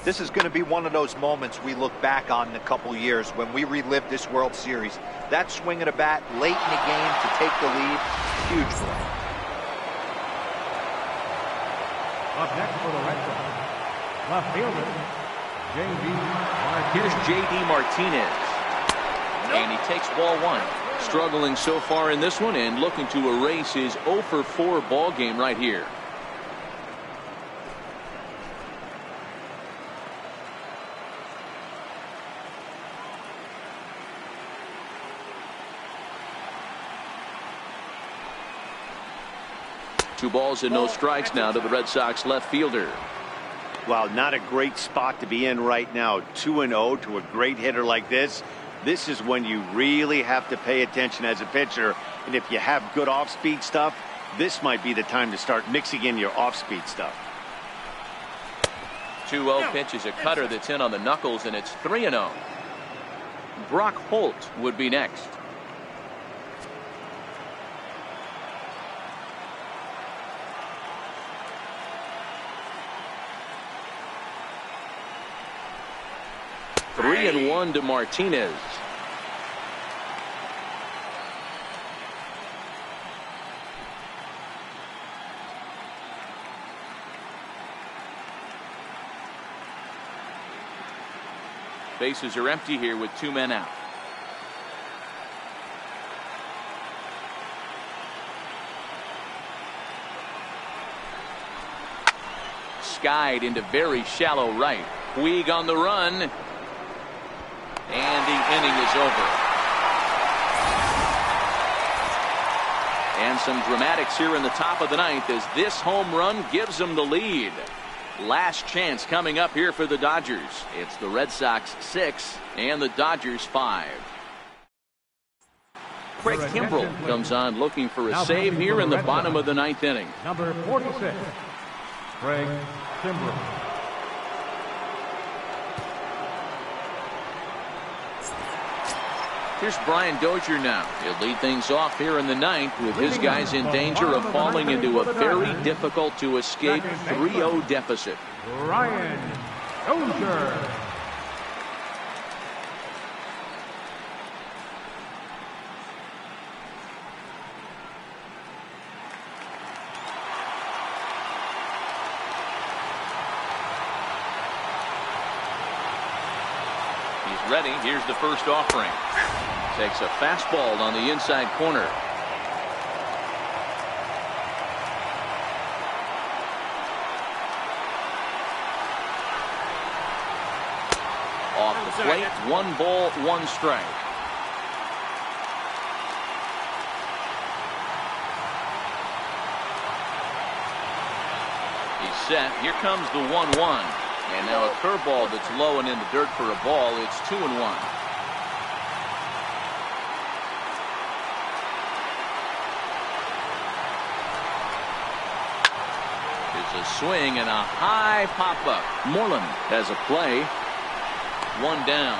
This is going to be one of those moments we look back on in a couple years when we relive this World Series. That swing of the bat late in the game to take the lead, huge play. Up next for the Red Sox, left fielder, J.D. Martinez. Here's J.D. Martinez. And he takes ball one. Struggling so far in this one and looking to erase his 0-for-4 ball game right here. Two balls and no strikes now to the Red Sox left fielder. Wow, not a great spot to be in right now. 2-0 to a great hitter like this. This is when you really have to pay attention as a pitcher. And if you have good off-speed stuff, this might be the time to start mixing in your off-speed stuff. 2-0 pitch is a cutter that's in on the knuckles, and it's 3-0. Brock Holt would be next. Three and 1 to Martinez. Bases are empty here with 2 men out. skied into very shallow right. Puig on the run. And the inning is over. And some dramatics here in the top of the ninth as this home run gives them the lead. Last chance coming up here for the Dodgers. It's the Red Sox 6 and the Dodgers 5. Craig Kimbrell comes on looking for a save here in the bottom of the ninth inning. Number 46, Craig Kimbrell. Here's Brian Dozier now. He'll lead things off here in the ninth with his guys in danger of falling into a very difficult to escape 3-0 deficit. Brian Dozier. He's ready. Here's the first offering. Takes a fastball on the inside corner. Off the plate, 1 ball, 1 strike. He's set. Here comes the 1-1. And now a curveball that's low and in the dirt for a ball. It's 2-1. It's a swing and a high pop-up. Moreland has a play. 1 down.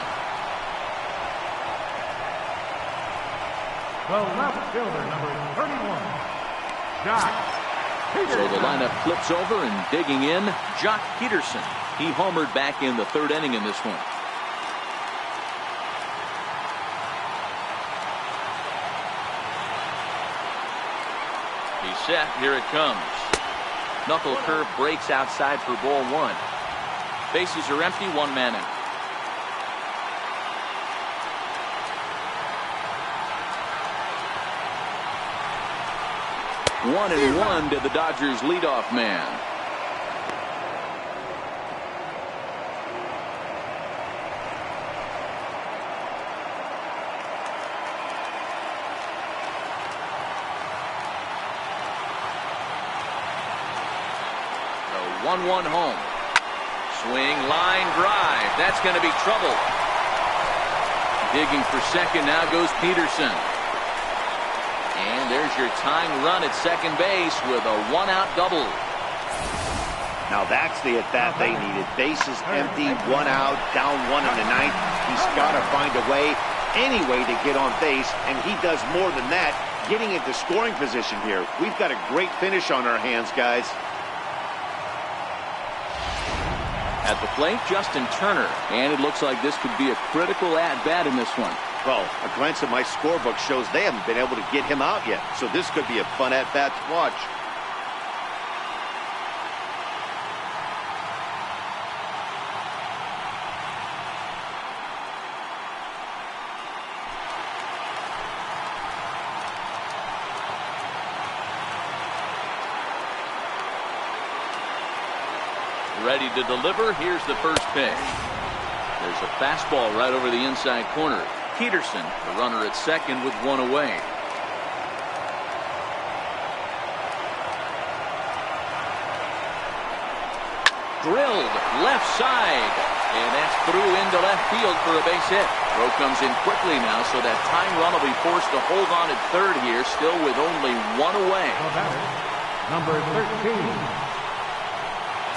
The left fielder, number 31, Jock Peterson. So the lineup flips over and digging in, Jock Peterson. He homered back in the 3rd inning in this one. He's set. Here it comes. Knuckle curve breaks outside for ball 1. Bases are empty. 1 man out. One and 1 to the Dodgers leadoff man. The 1-1 home. Swing, line drive. That's going to be trouble. Digging for second now goes Peterson. And there's your tying run at second base with a 1-out double. Now that's the at-bat they needed. Bases empty, 1 out, down 1 in the ninth. He's got to find a way, any way to get on base, and he does more than that, getting into scoring position here. We've got a great finish on our hands, guys. At the plate, Justin Turner. And it looks like this could be a critical at-bat in this one. Well, a glance at my scorebook shows they haven't been able to get him out yet. So this could be a fun at-bat to watch. Ready to deliver. Here's the first pitch. There's a fastball right over the inside corner. Peterson, the runner at second with 1 away. Drilled left side. And that's through into left field for a base hit. Throw comes in quickly now, so that tying run will be forced to hold on at third here, still with only 1 away. Number 13.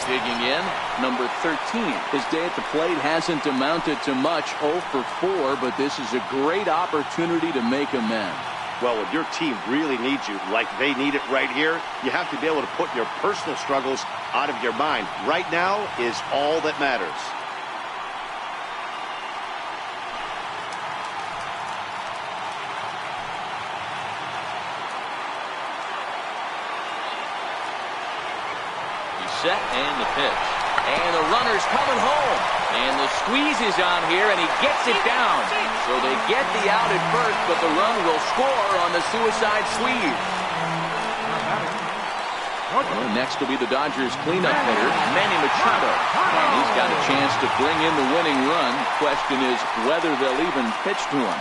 Digging in, number 13. His day at the plate hasn't amounted to much, 0 for 4, but this is a great opportunity to make amends. Well, when your team really needs you, like they need it right here, you have to be able to put your personal struggles out of your mind. Right now is all that matters. Set and the pitch. And the runner's coming home. And the squeeze is on here, and he gets it down. So they get the out at first, but the run will score on the suicide squeeze. Well, next will be the Dodgers cleanup hitter, Manny Machado. And he's got a chance to bring in the winning run. Question is whether they'll even pitch to him.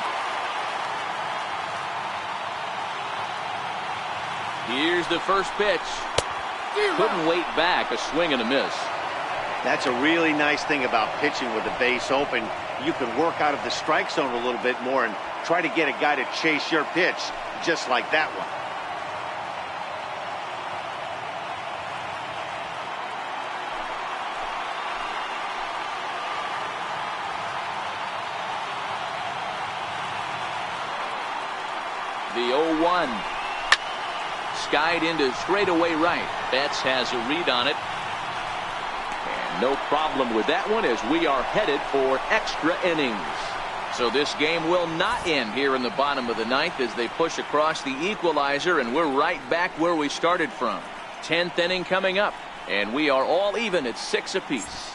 Here's the first pitch. Couldn't wait back. A swing and a miss. That's a really nice thing about pitching with the base open. You can work out of the strike zone a little bit more and try to get a guy to chase your pitch just like that one. The 0-1. Skied into straightaway right. Betts has a read on it. And no problem with that one as we are headed for extra innings. So this game will not end here in the bottom of the ninth as they push across the equalizer, and we're right back where we started from. 10th inning coming up, and we are all even at 6 apiece.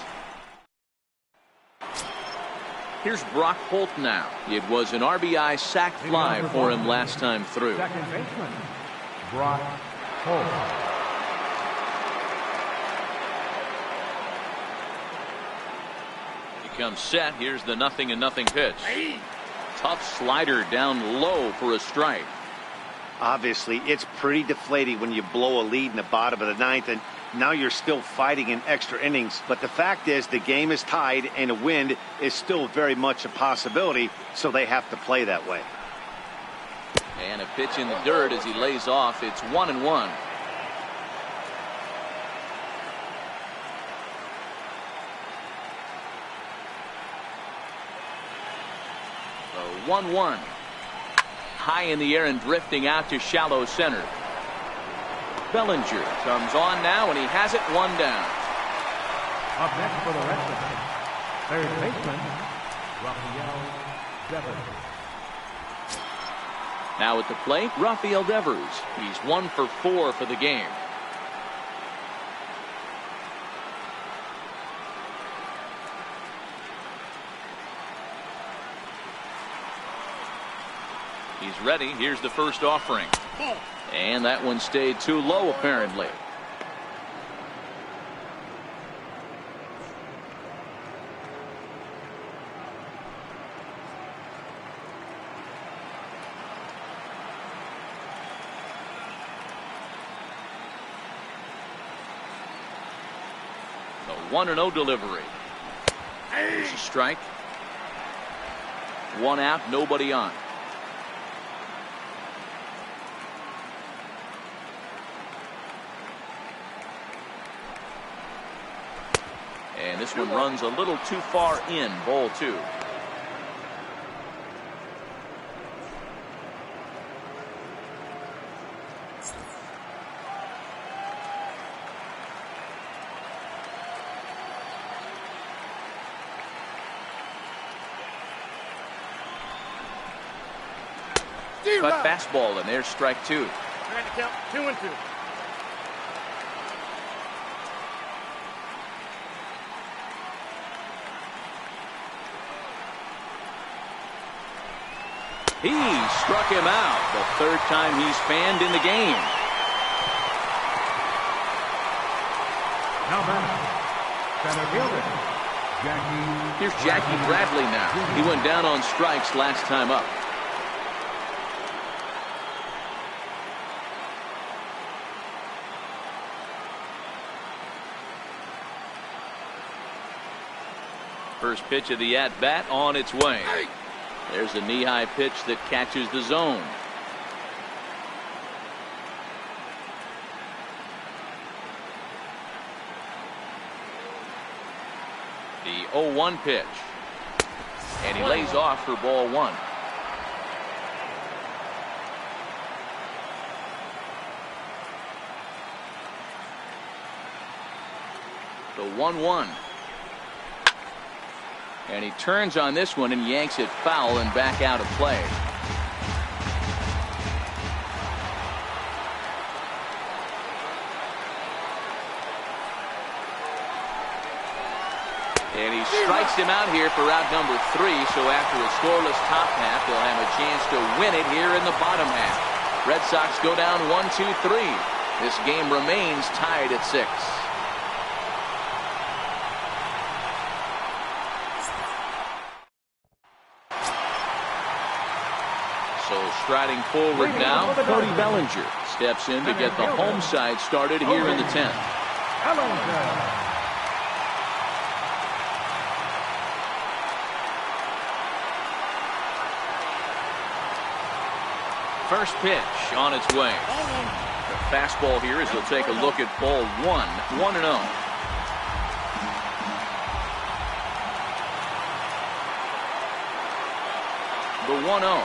Here's Brock Holt now. It was an RBI sac fly for him last time through. Second baseman, Brock Holt. He comes set. Here's the 0-0 pitch. Tough slider down low for a strike. Obviously, it's pretty deflating when you blow a lead in the bottom of the ninth, and now you're still fighting in extra innings. But the fact is, the game is tied, and a win is still very much a possibility, so they have to play that way. And a pitch in the dirt as he lays off. It's 1-1. So 1-1. High in the air and drifting out to shallow center. Bellinger comes on now, and he has it one down. Up next for the Red Sox, third baseman, Rafael Devers. Now at the plate, Rafael Devers. He's 1 for 4 for the game. He's ready. Here's the first offering. And that one stayed too low, apparently. The 1-0 delivery. There's a strike. 1 out, nobody on. And this one runs a little too far in. Ball 2. Cut fastball, and there's strike 2. Trying to count 2-2. He struck him out. The 3rd time he's fanned in the game. Now back, center fielder, Jackie. Here's Jackie Bradley now. He went down on strikes last time up. First pitch of the at-bat on its way. There's a knee-high pitch that catches the zone. The 0-1 pitch. And he lays off for ball 1. The 1-1. And he turns on this one and yanks it foul and back out of play. And he strikes him out here for out number 3. So after a scoreless top half, they'll have a chance to win it here in the bottom half. Red Sox go down 1-2-3. This game remains tied at 6. So striding forward now, Cody Bellinger steps in to get the home side started here in the 10th. First pitch on its way. The fastball here as he'll take a look at ball 1, 1-0. The 1-0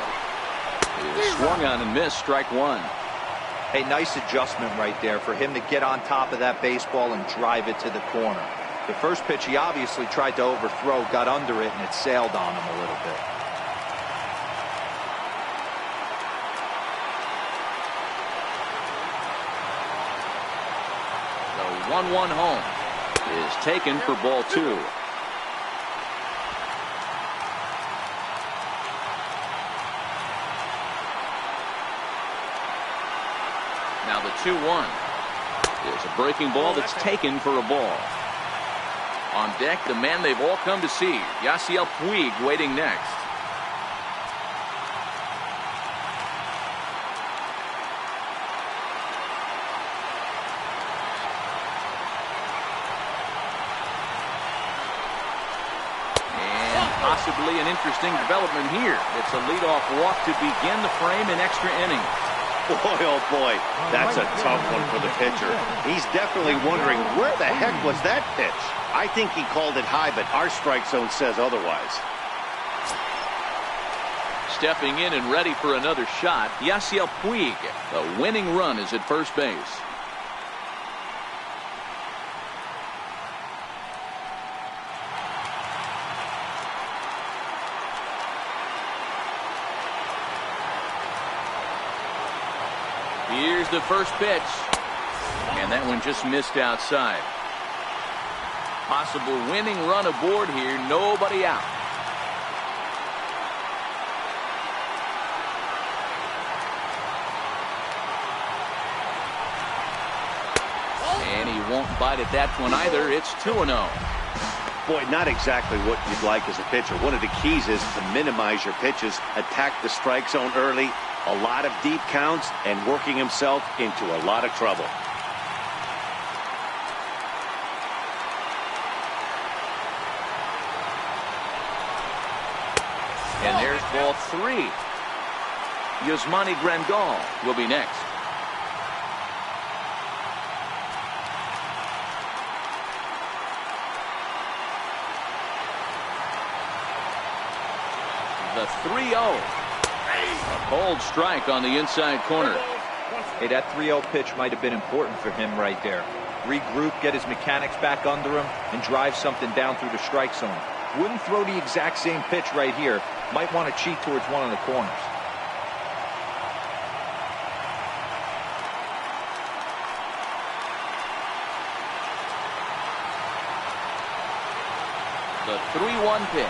is swung on and missed, strike 1. Hey, nice adjustment right there for him to get on top of that baseball and drive it to the corner. The first pitch he obviously tried to overthrow, got under it, and it sailed on him a little bit. The 1-1 home is taken for ball 2. Now the 2-1 is a breaking ball that's taken for a ball. On deck, the man they've all come to see, Yasiel Puig, waiting next. And possibly an interesting development here. It's a leadoff walk to begin the frame in extra innings. Boy, oh boy, that's a tough one for the pitcher. He's definitely wondering, where the heck was that pitch? I think he called it high, but our strike zone says otherwise. Stepping in and ready for another shot, Yasiel Puig. The winning run is at first base. Here's the first pitch. And that one just missed outside. Possible winning run aboard here. Nobody out. And he won't bite at that one either. It's 2-0. Boy, not exactly what you'd like as a pitcher. One of the keys is to minimize your pitches, attack the strike zone early, a lot of deep counts, and working himself into a lot of trouble. And there's ball 3. Yasmani Grandal will be next. The 3-0. A cold strike on the inside corner. Hey, that 3-0 pitch might have been important for him right there. Regroup, get his mechanics back under him, and drive something down through the strike zone. Wouldn't throw the exact same pitch right here. Might want to cheat towards one of the corners. The 3-1 pitch.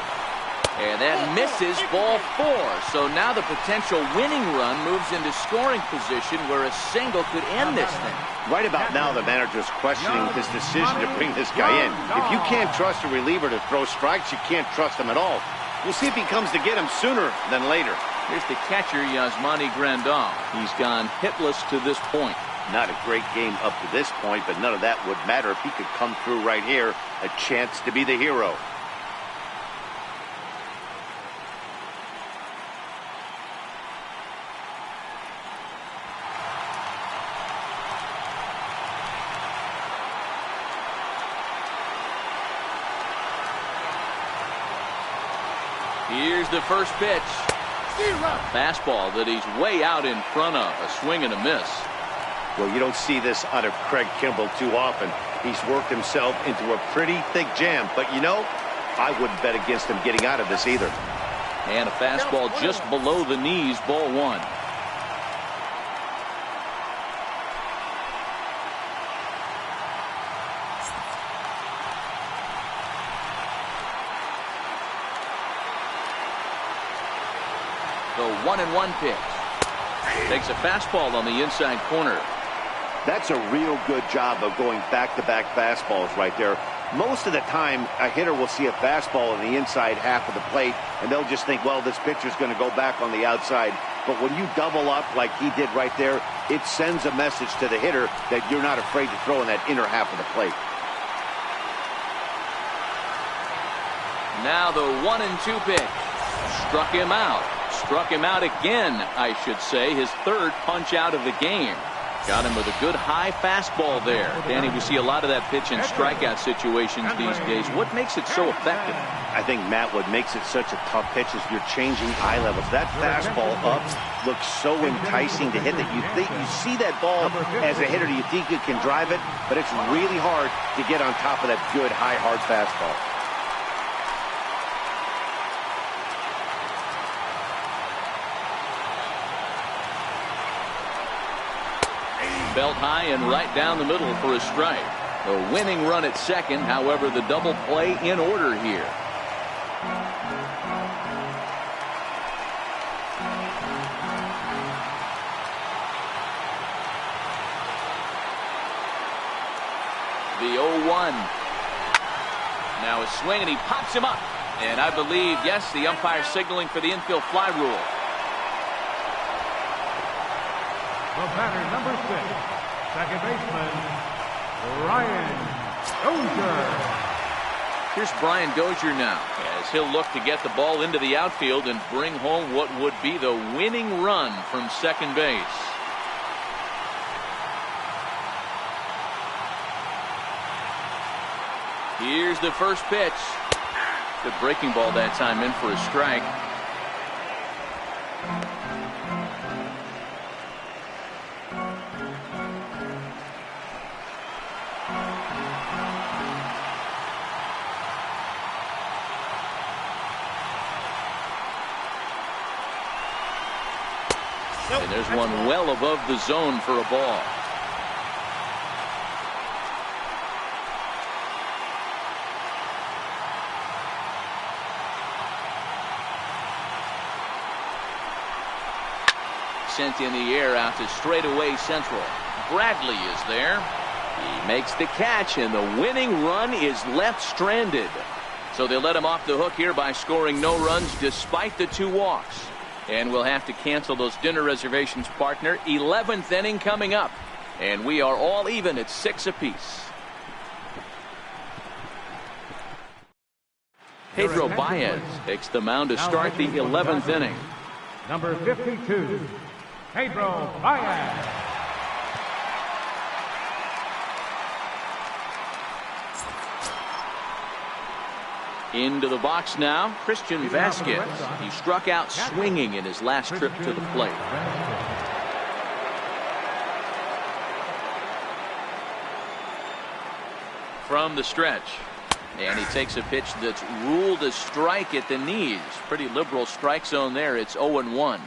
And that misses, ball 4. So now the potential winning run moves into scoring position where a single could end this thing. Right about now, the manager's questioning his decision to bring this guy in. If you can't trust a reliever to throw strikes, you can't trust him at all. We'll see if he comes to get him sooner than later. Here's the catcher, Yasmani Grandal. He's gone hitless to this point. Not a great game up to this point, but none of that would matter if he could come through right here. A chance to be the hero. Here's the first pitch. A fastball that he's way out in front of. A swing and a miss. Well, you don't see this out of Craig Kimbrell too often. He's worked himself into a pretty thick jam. But, you know, I wouldn't bet against him getting out of this either. And a fastball just below the knees, ball 1. The 1-1 pitch. Takes a fastball on the inside corner. That's a real good job of going back-to-back fastballs right there. Most of the time, a hitter will see a fastball in the inside half of the plate, and they'll just think, well, this pitcher's going to go back on the outside. But when you double up like he did right there, it sends a message to the hitter that you're not afraid to throw in that inner half of the plate. Now the 1-2 pitch. Struck him out. Struck him out again, I should say. His third punch out of the game. Got him with a good high fastball there. Danny, we see a lot of that pitch in strikeout situations these days. What makes it so effective? I think, Matt, what makes it such a tough pitch is you're changing eye levels. That fastball up looks so enticing to hit that you see that ball as a hitter, you think you can drive it, but it's really hard to get on top of that good, high, hard fastball. Belt high and right down the middle for a strike. A winning run at second. However, the double play in order here. The 0-1. Now a swing, and he pops him up. And I believe, yes, the umpire signaling for the infield fly rule. The batter, number 6, second baseman, Brian Dozier. Here's Brian Dozier now, as he'll look to get the ball into the outfield and bring home what would be the winning run from second base. Here's the first pitch. Good breaking ball that time, in for a strike. And there's one well above the zone for a ball. Sent in the air out to straightaway central. Bradley is there. He makes the catch, and the winning run is left stranded. So they let him off the hook here by scoring no runs despite the 2 walks. And we'll have to cancel those dinner reservations, partner. 11th inning coming up. And we are all even at 6 apiece. Pedro Baez takes the mound to start the 11th inning. Number 52, Pedro Baez. Into the box now, Christian Vasquez. He struck out swinging in his last trip to the plate. From the stretch. And he takes a pitch that's ruled a strike at the knees. Pretty liberal strike zone there. It's 0-1.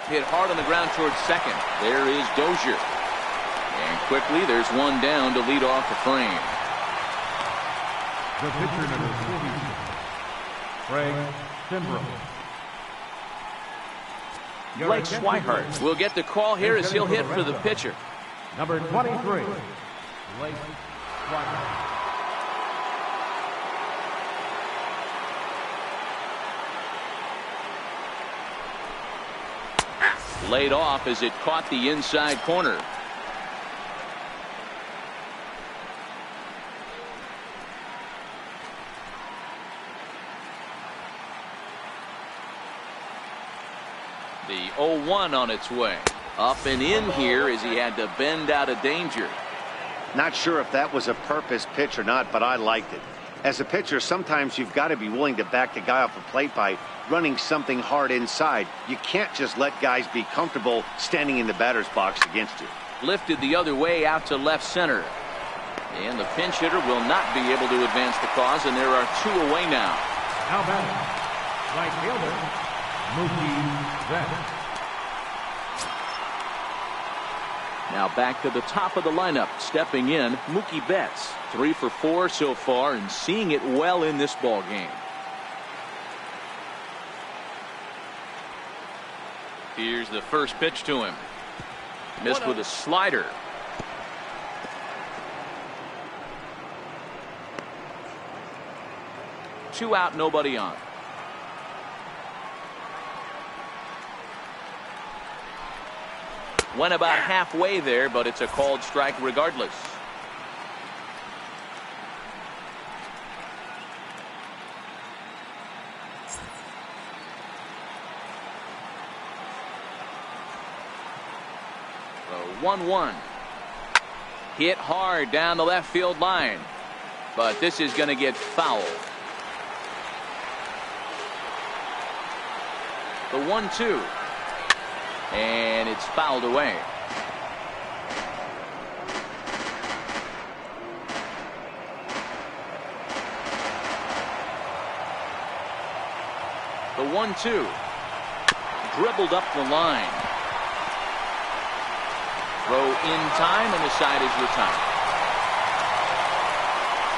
Hit hard on the ground towards second. There is Dozier. And quickly there's one down to lead off the frame. The pitcher, number 46, Craig Kimbrell. Blake Swihart will get the call here as he'll hit for the pitcher. Number 23, Blake Swihart. Laid off as it caught the inside corner. The 0-1 on its way. Up and in here as he had to bend out of danger. Not sure if that was a purpose pitch or not, but I liked it. As a pitcher, sometimes you've got to be willing to back the guy off the plate by running something hard inside. You can't just let guys be comfortable standing in the batter's box against you. Lifted the other way out to left center. And the pinch hitter will not be able to advance the cause, and there are 2 away now. Now batting, right fielder, Mookie Betts. Now back to the top of the lineup, stepping in, Mookie Betts. 3 for 4 so far and seeing it well in this ball game. Here's the first pitch to him. Missed with a slider. Two out, nobody on. Went about halfway there, but it's a called strike regardless. The 1-1. Hit hard down the left field line, but this is going to get foul. The 1-2. And it's fouled away. The 1-2. Dribbled up the line. Throw in time, and the side is retired.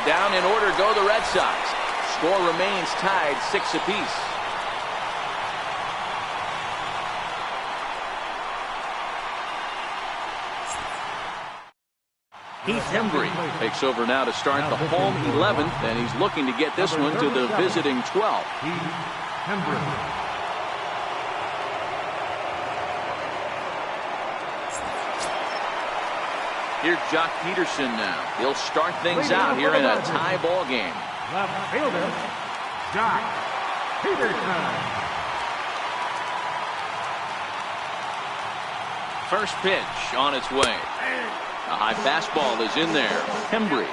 Down in order go the Red Sox. Score remains tied 6 apiece. Heath Hembry takes over now to start the home 11th, and he's looking to get this one to the visiting 12th. Heath Hembry. Here's Jock Peterson now. He'll start things out here in a tie ball game. Left fielder, Jock Peterson. First pitch on its way. A high fastball is in there. Hembry,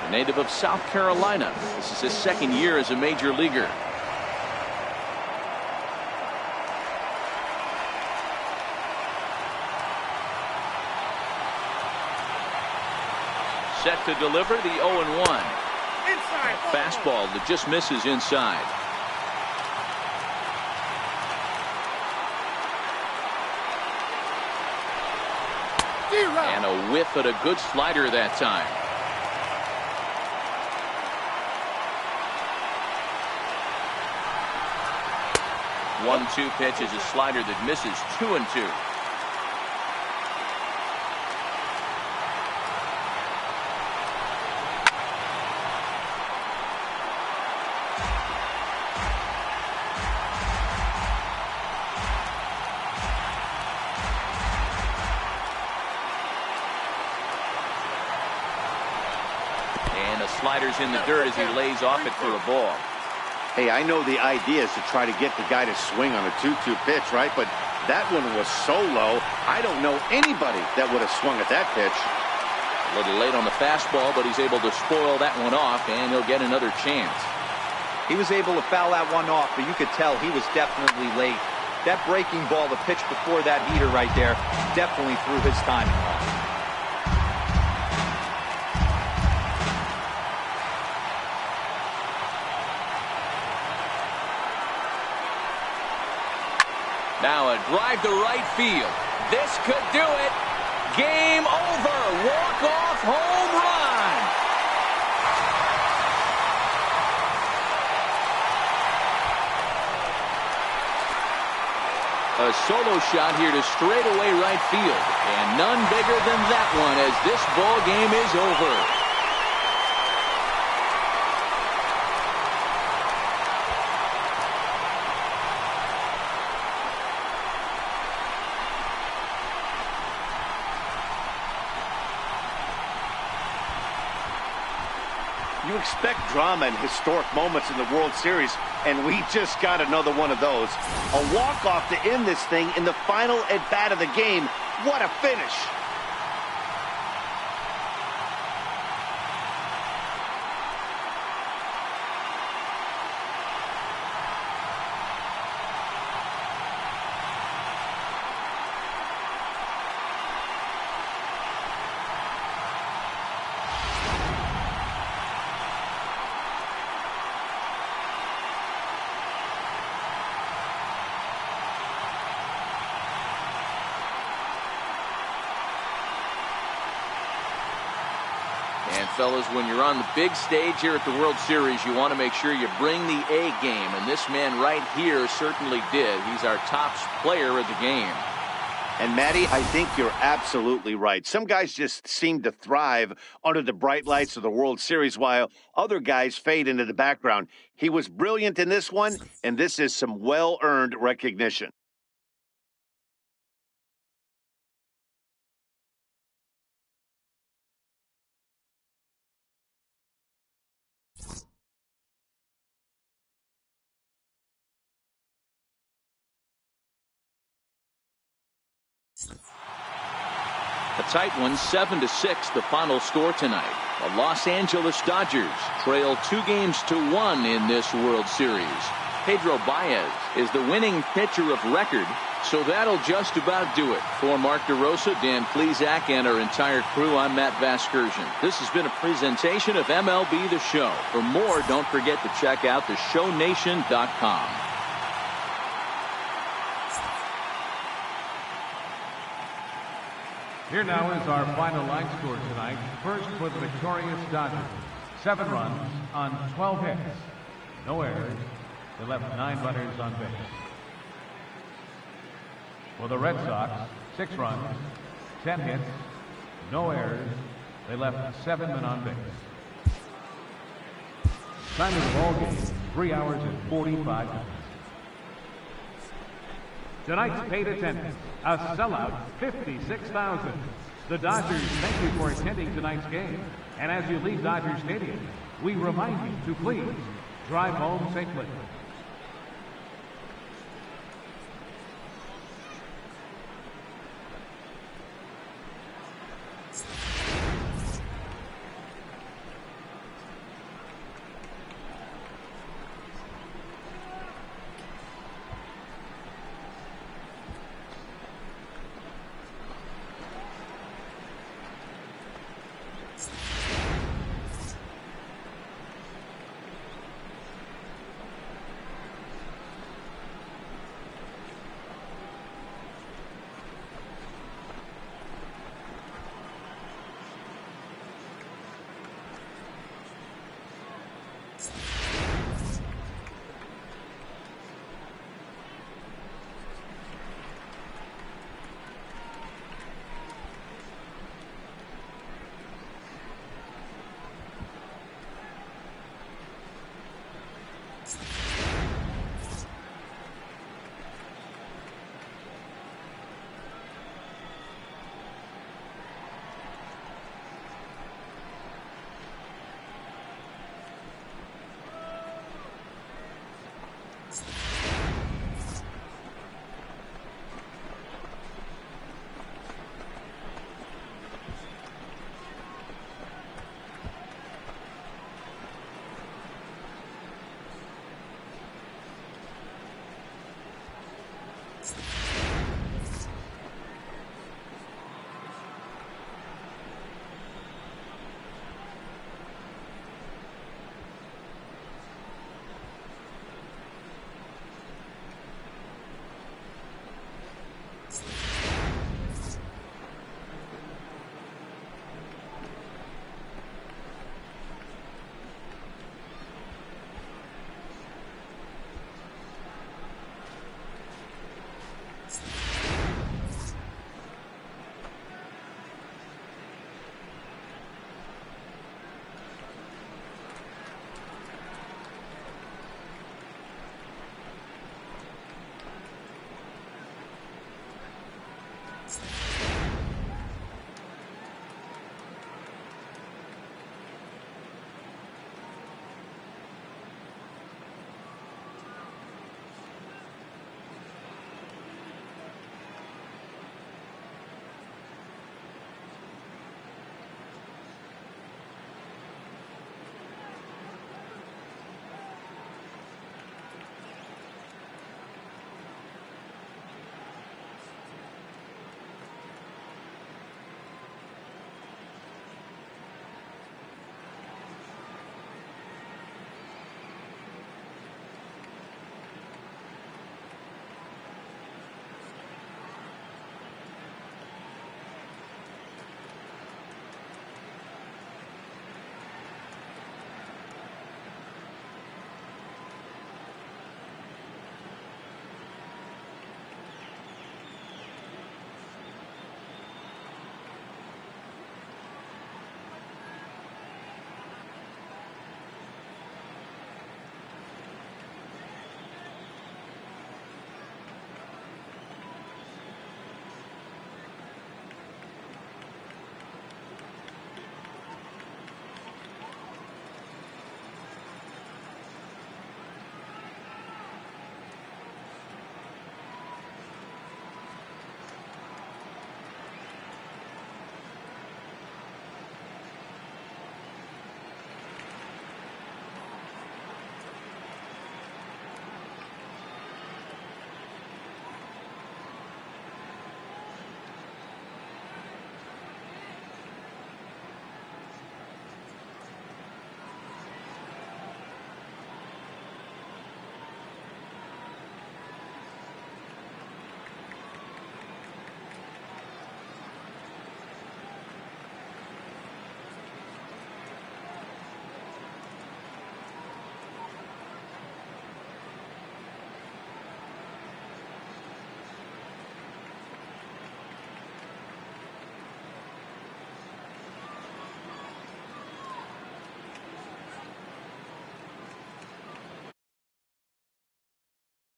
a native of South Carolina. This is his second year as a major leaguer. Set to deliver the 0-1. Inside. Fastball that just misses inside. And a whiff at a good slider that time. One-two pitch is a slider that misses. 2-2. Sliders in the dirt as he lays off it for a ball. Hey, I know the idea is to try to get the guy to swing on a 2-2 pitch, right? But that one was so low, I don't know anybody that would have swung at that pitch. A little late on the fastball, but he's able to spoil that one off, and he'll get another chance. He was able to foul that one off, but you could tell he was definitely late. That breaking ball, the pitch before that heater right there, definitely threw his timing off. Now a drive to right field. This could do it. Game over. Walk-off home run. A solo shot here to straightaway right field. And none bigger than that one as this ball game is over. You expect drama and historic moments in the World Series, and we just got another one of those. A walk-off to end this thing in the final at-bat of the game. What a finish. And fellas, when you're on the big stage here at the World Series, you want to make sure you bring the A game. And this man right here certainly did. He's our top player of the game. And, Matty, I think you're absolutely right. Some guys just seem to thrive under the bright lights of the World Series while other guys fade into the background. He was brilliant in this one, and this is some well-earned recognition. A tight one, 7-6, the final score tonight. The Los Angeles Dodgers trail 2-1 in this World Series. Pedro Baez is the winning pitcher of record, so that'll just about do it. For Mark DeRosa, Dan Plesac, and our entire crew, I'm Matt Vasgersian. This has been a presentation of MLB The Show. For more, don't forget to check out theshownation.com. Here now is our final line score tonight. First for the victorious Dodgers. 7 runs on 12 hits. No errors. They left 9 runners on base. For the Red Sox, 6 runs, 10 hits, no errors. They left 7 men on base. Time of the ball game, 3 hours and 45 minutes. Tonight's paid attendance, a sellout 56,000. The Dodgers thank you for attending tonight's game. And as you leave Dodger Stadium, we remind you to please drive home safely. Thanks.